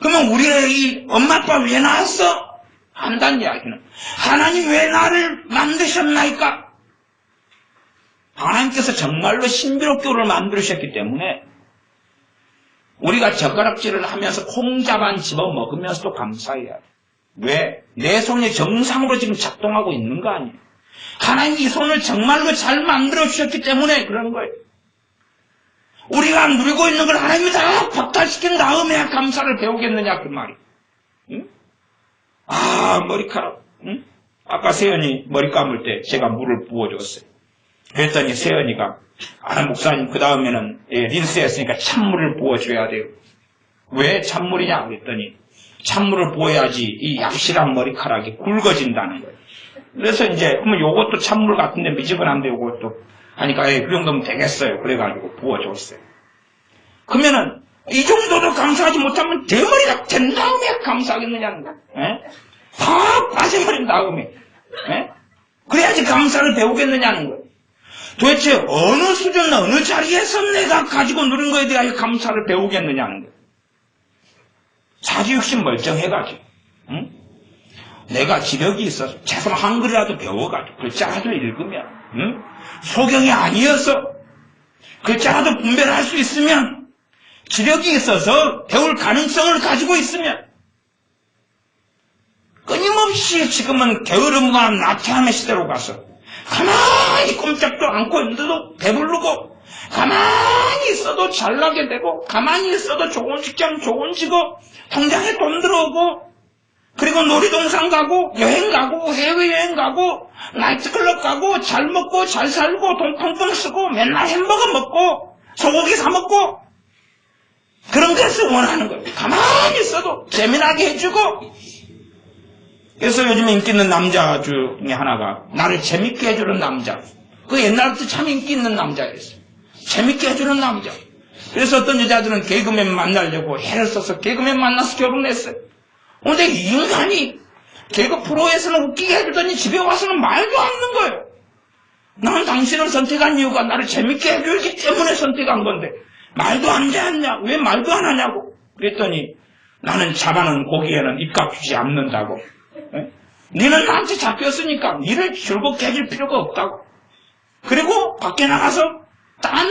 그러면 우리가 이 엄마 아빠 왜 낳았어? 한다는 이야기는 하나님 왜 나를 만드셨나이까? 하나님께서 정말로 신비롭게 우리를 만드셨기 때문에 우리가 젓가락질을 하면서 콩자반 집어 먹으면서도 감사해야 돼. 왜? 내 손이 정상으로 지금 작동하고 있는 거 아니에요. 하나님이 이 손을 정말로 잘 만들어 주셨기 때문에 그런 거예요. 우리가 누리고 있는 걸 하나님이 다 박탈시킨 다음에 감사를 배우겠느냐 그 말이. 응? 아 머리카락. 응? 아까 세연이 머리 감을 때 제가 물을 부어줬어요. 그랬더니 세연이가 목사님 그 다음에는 린스 했으니까 찬물을 부어줘야 돼요. 왜 찬물이냐 그랬더니 찬물을 부어야지 이 얍실한 머리카락이 굵어진다는 거예요. 그래서 이제 그러면 요것도 찬물 같은데 미지근한데 요것도 하니까 그 정도면 되겠어요. 그래가지고 부어줬어요. 그러면은 이 정도도 감사하지 못하면 대머리가 된 다음에 감사하겠느냐는 거예요. 다 빠져버린 다음에 그래야지 감사를 배우겠느냐는 거예요. 도대체 어느 수준 어느 자리에서 내가 가지고 누린 거에 대하여 감사를 배우겠느냐는 거예요. 사지육신 멀쩡해가지고 내가 지력이 있어서 최소한 한글이라도 배워가지고 글자라도 읽으면 소경이 아니어서 글자라도 분별할 수 있으면 지력이 있어서 배울 가능성을 가지고 있으면 끊임없이 지금은 게으름과 나태함의 시대로 가서 가만히 꼼짝도 않고 있는데도 배부르고 가만히 있어도 잘나게 되고 가만히 있어도 좋은 직장 좋은 직업 통장에 돈 들어오고 그리고 놀이동산 가고 여행 가고 해외여행 가고 나이트클럽 가고 잘 먹고 잘 살고 돈 펑펑 쓰고 맨날 햄버거 먹고 소고기 사 먹고 그런 것을 원하는 거예요. 가만히 있어도 재미나게 해주고. 그래서 요즘 인기 있는 남자 중에 하나가 나를 재밌게 해주는 남자. 그 옛날부터 참 인기 있는 남자였어요. 재밌게 해주는 남자. 그래서 어떤 여자들은 개그맨 만나려고 애를 써서 개그맨 만나서 결혼했어요. 근데 이 인간이 개그 프로에서는 웃기게 해주더니 집에 와서는 말도 안 하는 거예요. 난 당신을 선택한 이유가 나를 재밌게 해주기 때문에 선택한 건데 말도 안 되었냐? 왜 말도 안 하냐고. 그랬더니 나는 잡아놓은 고기에는 입값 주지 않는다고. 니는 나한테 잡혔으니까 니를 즐겁게 해줄 필요가 없다고. 그리고 밖에 나가서 딴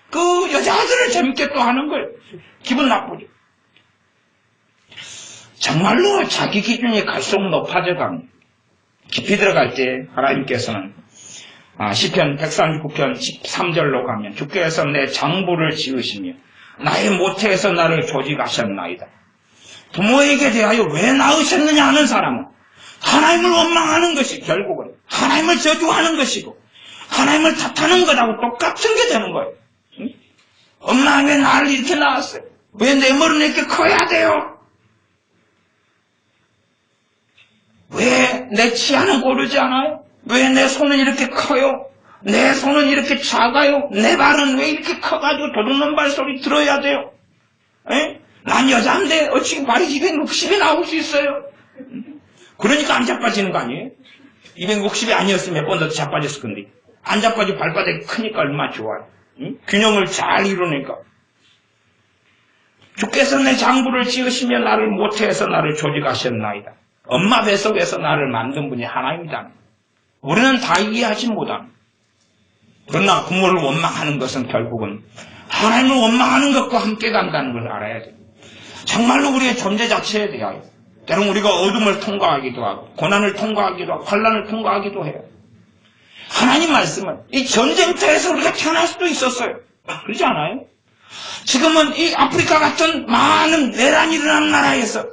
그 여자들을 재밌게 또 하는 거예요. 기분 나쁘죠. 정말로 자기 기준이 갈수록 높아져 갑니다. 깊이 들어갈 때 하나님께서는 시편 139편 13절로 가면 주께서 내 장부를 지으시며 나의 모태에서 나를 조직하셨나이다. 부모에게 대하여 왜 낳으셨느냐 하는 사람은 하나님을 원망하는 것이 결국은 하나님을 저주하는 것이고 하나님을 탓하는 것하고 똑같은 게 되는 거예요. 응? 엄마 왜 나를 이렇게 낳았어요? 왜 내 머리는 이렇게 커야 돼요? 왜 내 치아는 고르지 않아요? 왜 내 손은 이렇게 커요? 내 손은 이렇게 작아요? 내 발은 왜 이렇게 커가지고 도둑놈 발소리 들어야 돼요? 에? 난 여자인데 어찌 발이 260이 나올 수 있어요? 그러니까 안 자빠지는 거 아니에요? 260이 아니었으면 몇 번 더 자빠졌을 건데 안 자빠지고 발바닥이 크니까 얼마나 좋아요. 응? 균형을 잘 이루니까. 주께서 내 장부를 지으시며 나를 모태에서 나를 조직하셨나이다. 엄마 뱃속에서 나를 만든 분이 하나님이다. 우리는 다 이해하지 못합니다. 그러나 부모를 원망하는 것은 결국은 하나님을 원망하는 것과 함께 간다는 걸 알아야 돼요. 정말로 우리의 존재 자체에 대하여 때로는 우리가 어둠을 통과하기도 하고 고난을 통과하기도 하고 환난을 통과하기도 해요. 하나님 말씀은 이 전쟁터에서 우리가 태어날 수도 있었어요. 그렇지 않아요? 지금은 이 아프리카 같은 많은 내란이 일어난 나라에서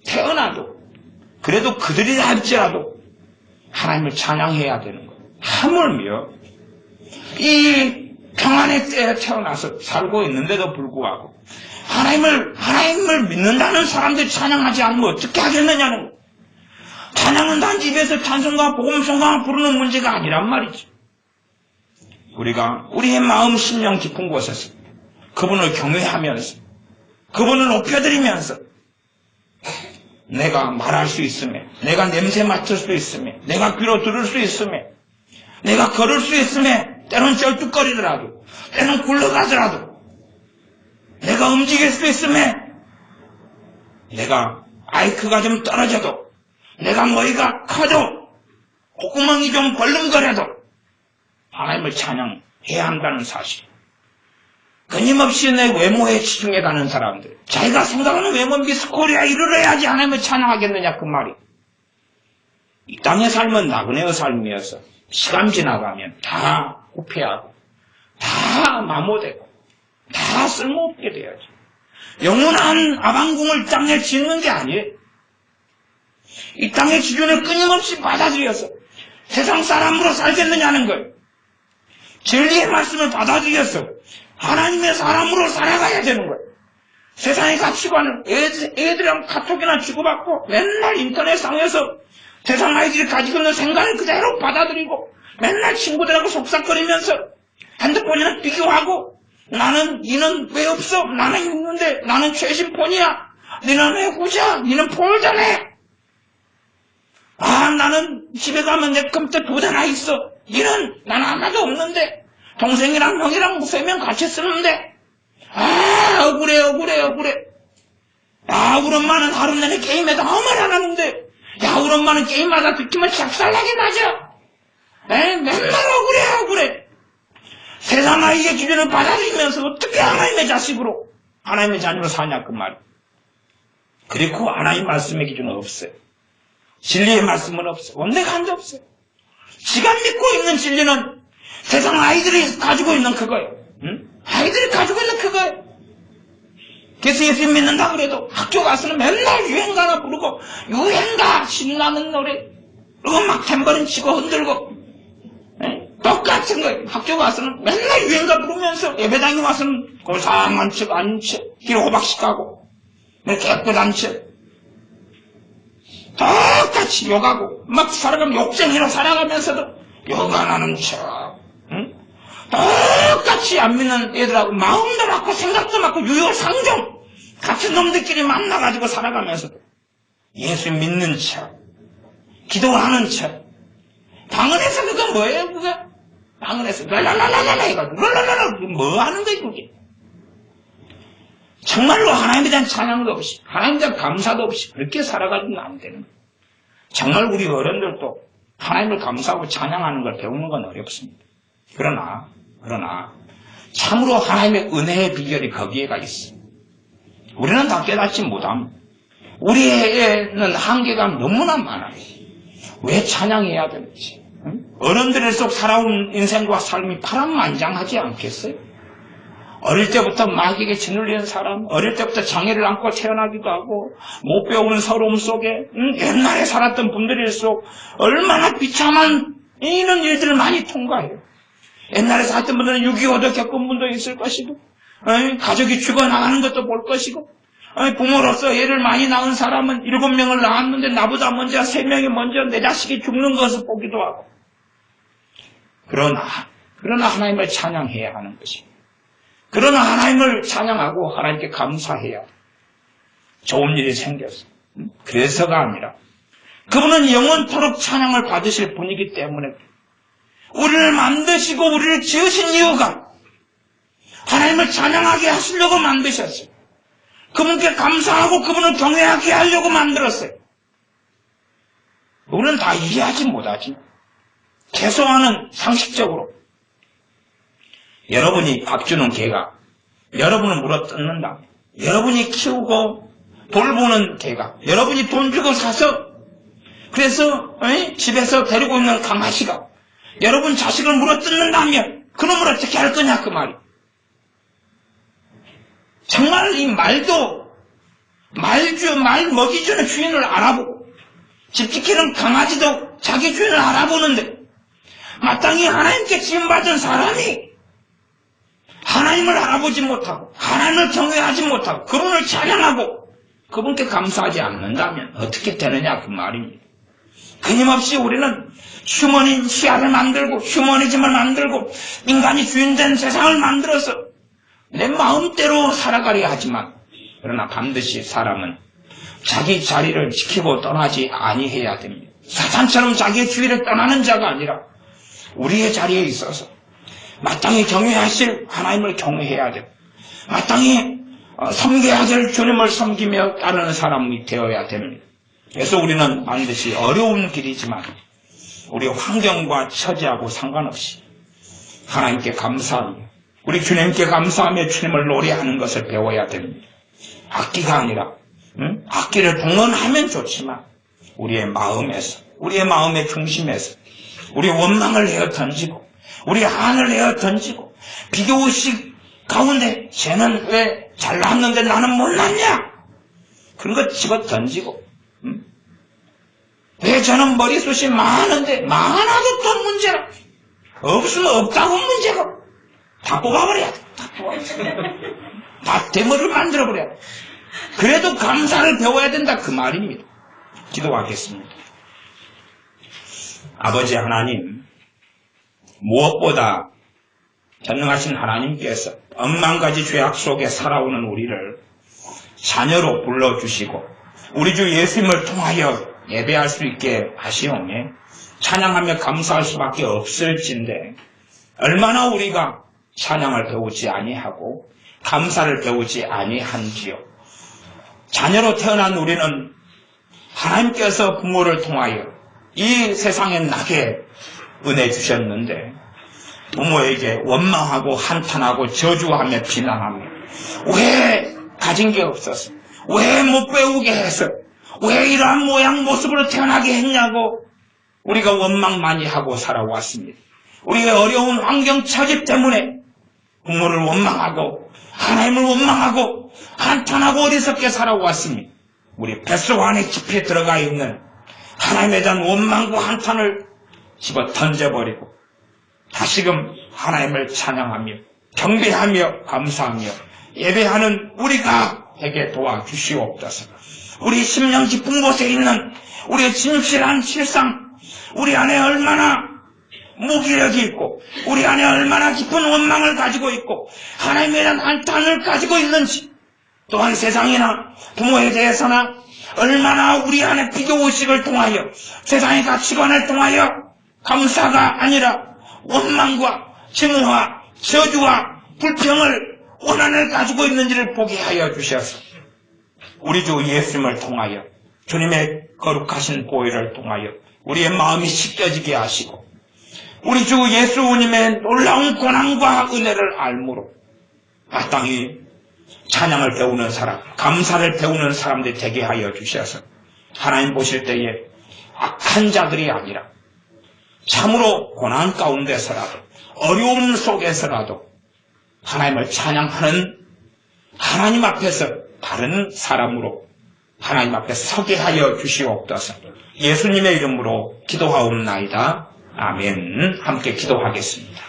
태어나도 그래도 그들이 할지라도 하나님을 찬양해야 되는 거예요. 하물며 이 평안의 때에 태어나서 살고 있는데도 불구하고 하나님을 믿는다는 사람들이 찬양하지 않으면 어떻게 하겠느냐는 거예요. 찬양은 단지 입에서 찬송과 복음송가 부르는 문제가 아니란 말이죠. 우리가 우리의 마음 심령 깊은 곳에서 그분을 경외하면서 그분을 높여드리면서 내가 말할 수 있으며 내가 냄새 맡을 수 있으며 내가 귀로 들을 수 있으며 내가 걸을 수 있음에 때론 쩔뚝거리더라도, 때론 굴러가더라도, 내가 움직일 수 있음에 내가 아이크가 좀 떨어져도, 내가 머리가 커도, 콧구멍이 좀 벌렁거려도 하나님을 찬양해야 한다는 사실. 끊임없이 내 외모에 치중해가는 사람들, 자기가 생각하는 외모 미스코리아 이르러야지 하나님을 찬양하겠느냐 그 말이. 이 땅의 삶은 나그네의 삶이어서 시간 지나가면 다 후퇴하고 다 마모되고 다 쓸모없게 돼야지. 영원한 아방궁을 땅에 짓는 게 아니에요. 이 땅의 기준을 끊임없이 받아들여서 세상 사람으로 살겠느냐는 거예요. 진리의 말씀을 받아들여서 하나님의 사람으로 살아가야 되는 거예요. 세상의 가치관을 애들이랑 카톡이나 주고받고 맨날 인터넷상에서 세상 아이들이 가지고 있는 생각을 그대로 받아들이고 맨날 친구들하고 속삭거리면서 핸드폰이나 비교하고 니는 왜 없어? 나는 있는데 나는 최신 폰이야. 니는 왜 후자? 니는 폴더네. 나는 집에 가면 내 컴퓨터 2대나 있어. 난 하나도 없는데. 동생이랑 형이랑 3명 같이 쓰는데. 억울해. 우리 엄마는 하루 내내 게임에다 아무 말 안 하는데. 우리 엄마는 게임하다 듣기만 작살나게 맞아. 맨날 억울해. 세상 아이의 기준을 받아들이면서 어떻게 하나님의 자식으로, 하나님의 자녀로 사냐 그 말. 그리고 하나님 말씀의 기준은 없어요. 진리의 말씀은 없어요. 온데간데 없어요. 지가 믿고 있는 진리는 세상 아이들이 가지고 있는 그거예요. 응? 아이들이 가지고 있는 그거예요. 그래서 예수 믿는다 그래도 학교 가서는 맨날 유행가나 부르고 유행가 신나는 노래 그리고 막 탬버린 치고 흔들고 똑같은 거예요. 학교 가서는 맨날 유행가 부르면서 예배당에 와서는 고상한 척 아닌 척 뒤로 호박씩 가고 깨끗한 척 똑같이 욕하고 막 살아가면 욕쟁이로 살아가면서도 욕 안 하는 척 똑같이 안 믿는 애들하고 마음도 맞고 생각도 맞고 유효상종 같은 놈들끼리 만나가지고 살아가면서도 예수 믿는 척 기도하는 척 방언에서 그거 뭐예요 그거? 방언에서 랄랄랄랄랄라 이거 랄랄랄라 뭐 하는 거예요 그게? 정말로 하나님에 대한 찬양도 없이 하나님에 대한 감사도 없이 그렇게 살아가지면 안 되는 거예요. 정말 우리 어른들도 하나님을 감사하고 찬양하는 걸 배우는 건 어렵습니다. 그러나 참으로 하나님의 은혜의 비결이 거기에가 있어요. 우리는 다 깨닫지 못합니다. 우리에는 한계가 너무나 많아요. 왜 찬양해야 되는지. 어른들 속 살아온 인생과 삶이 파란만장하지 않겠어요? 어릴 때부터 마귀에게 짓눌리는 사람, 어릴 때부터 장애를 안고 태어나기도 하고 못 배우는 서러움 속에 옛날에 살았던 분들일수록 얼마나 비참한 이런 일들을 많이 통과해요. 옛날에 살았던 분들은 6.25도 겪은 분도 있을 것이고 가족이 죽어나가는 것도 볼 것이고 부모로서 애를 많이 낳은 사람은 7명을 낳았는데 나보다 먼저 3명이 먼저 내 자식이 죽는 것을 보기도 하고 그러나 하나님을 찬양해야 하는 것입니다. 그러나 하나님을 찬양하고 하나님께 감사해야 좋은 일이 생겼어. 그래서가 아니라 그분은 영원토록 찬양을 받으실 분이기 때문에 우리를 만드시고 우리를 지으신 이유가 하나님을 찬양하게 하시려고 만드셨어요. 그분께 감사하고 그분을 경외하게 하려고 만들었어요. 우리는 다 이해하지 못하지. 개소하는 상식적으로 여러분이 밥 주는 개가 여러분을 물어뜯는다. 여러분이 키우고 돌보는 개가 여러분이 돈 주고 사서 그래서 집에서 데리고 있는 강아지가 여러분 자식을 물어뜯는다면 그놈을 어떻게 할 거냐 그 말이. 정말 이 말도 말 먹이주는 주인을 알아보고 집 지키는 강아지도 자기 주인을 알아보는데 마땅히 하나님께 지음받은 사람이 하나님을 알아보지 못하고 하나님을 경외하지 못하고 그분을 찬양하고 그분께 감사하지 않는다면 어떻게 되느냐 그 말입니다. 끊임없이 우리는 휴머닌 시야를 만들고 휴머니즘을 만들고 인간이 주인된 세상을 만들어서 내 마음대로 살아가려 하지만 그러나 반드시 사람은 자기 자리를 지키고 떠나지 아니해야 됩니다. 사탄처럼 자기의 주위를 떠나는 자가 아니라 우리의 자리에 있어서 마땅히 경외하실 하나님을 경외해야 되고 마땅히 섬겨야 될 주님을 섬기며 따르는 사람이 되어야 됩니다. 그래서 우리는 반드시 어려운 길이지만 우리 환경과 처지하고 상관없이 하나님께 감사하며 우리 주님께 감사하며 주님을 노래하는 것을 배워야 됩니다. 악기가 아니라 악기를 동원하면 좋지만 우리의 마음에서 우리의 마음의 중심에서 우리의 원망을 내어 던지고 우리의 한을 내어 던지고 비교의식 가운데 쟤는 왜 잘났는데 나는 못났냐? 그런 거 집어 던지고 왜 저는 머리숱이 많은데 많아도 또 문제라 없으면 없다고 문제고 다 뽑아버려야 돼. 다 대머리를 만들어버려야 돼. 그래도 감사를 배워야 된다 그 말입니다. 기도하겠습니다. 아버지 하나님, 무엇보다 전능하신 하나님께서 억만 가지 죄악 속에 살아오는 우리를 자녀로 불러주시고 우리 주 예수님을 통하여 예배할 수 있게 하시오매 찬양하며 감사할 수밖에 없을진데 얼마나 우리가 찬양을 배우지 아니하고 감사를 배우지 아니한지요. 자녀로 태어난 우리는 하나님께서 부모를 통하여 이 세상에 나게 은혜 주셨는데 부모에게 원망하고 한탄하고 저주하며 비난하며 왜 가진 게 없어서 왜 못 배우게 해서 왜 이러한 모양 모습으로 태어나게 했냐고 우리가 원망 많이 하고 살아왔습니다. 우리의 어려운 환경 처지 때문에 부모를 원망하고 하나님을 원망하고 한탄하고 어리석게 살아왔습니다. 우리 뱃속 안에 깊이 들어가 있는 하나님에 대한 원망과 한탄을 집어 던져버리고 다시금 하나님을 찬양하며 경배하며 감사하며 예배하는 우리가 되게 도와주시옵소서. 우리 심령 깊은 곳에 있는 우리의 진실한 실상, 우리 안에 얼마나 무기력이 있고 우리 안에 얼마나 깊은 원망을 가지고 있고 하나님에 대한 한탄을 가지고 있는지 또한 세상이나 부모에 대해서나 얼마나 우리 안에 비교의식을 통하여 세상의 가치관을 통하여 감사가 아니라 원망과 증오와 저주와 불평을 원한을 가지고 있는지를 보게 하여 주셔서 우리 주 예수님을 통하여 주님의 거룩하신 보혈을 통하여 우리의 마음이 씻겨지게 하시고 우리 주 예수님의 놀라운 권한과 은혜를 알므로 마땅히 찬양을 배우는 사람, 감사를 배우는 사람들이 되게 하여 주셔서 하나님 보실 때에 악한 자들이 아니라 참으로 고난 가운데서라도 어려움 속에서라도 하나님을 찬양하는 하나님 앞에서 바른 사람으로 하나님 앞에 서게 하여 주시옵소서. 예수님의 이름으로 기도하옵나이다. 아멘. 함께 기도하겠습니다.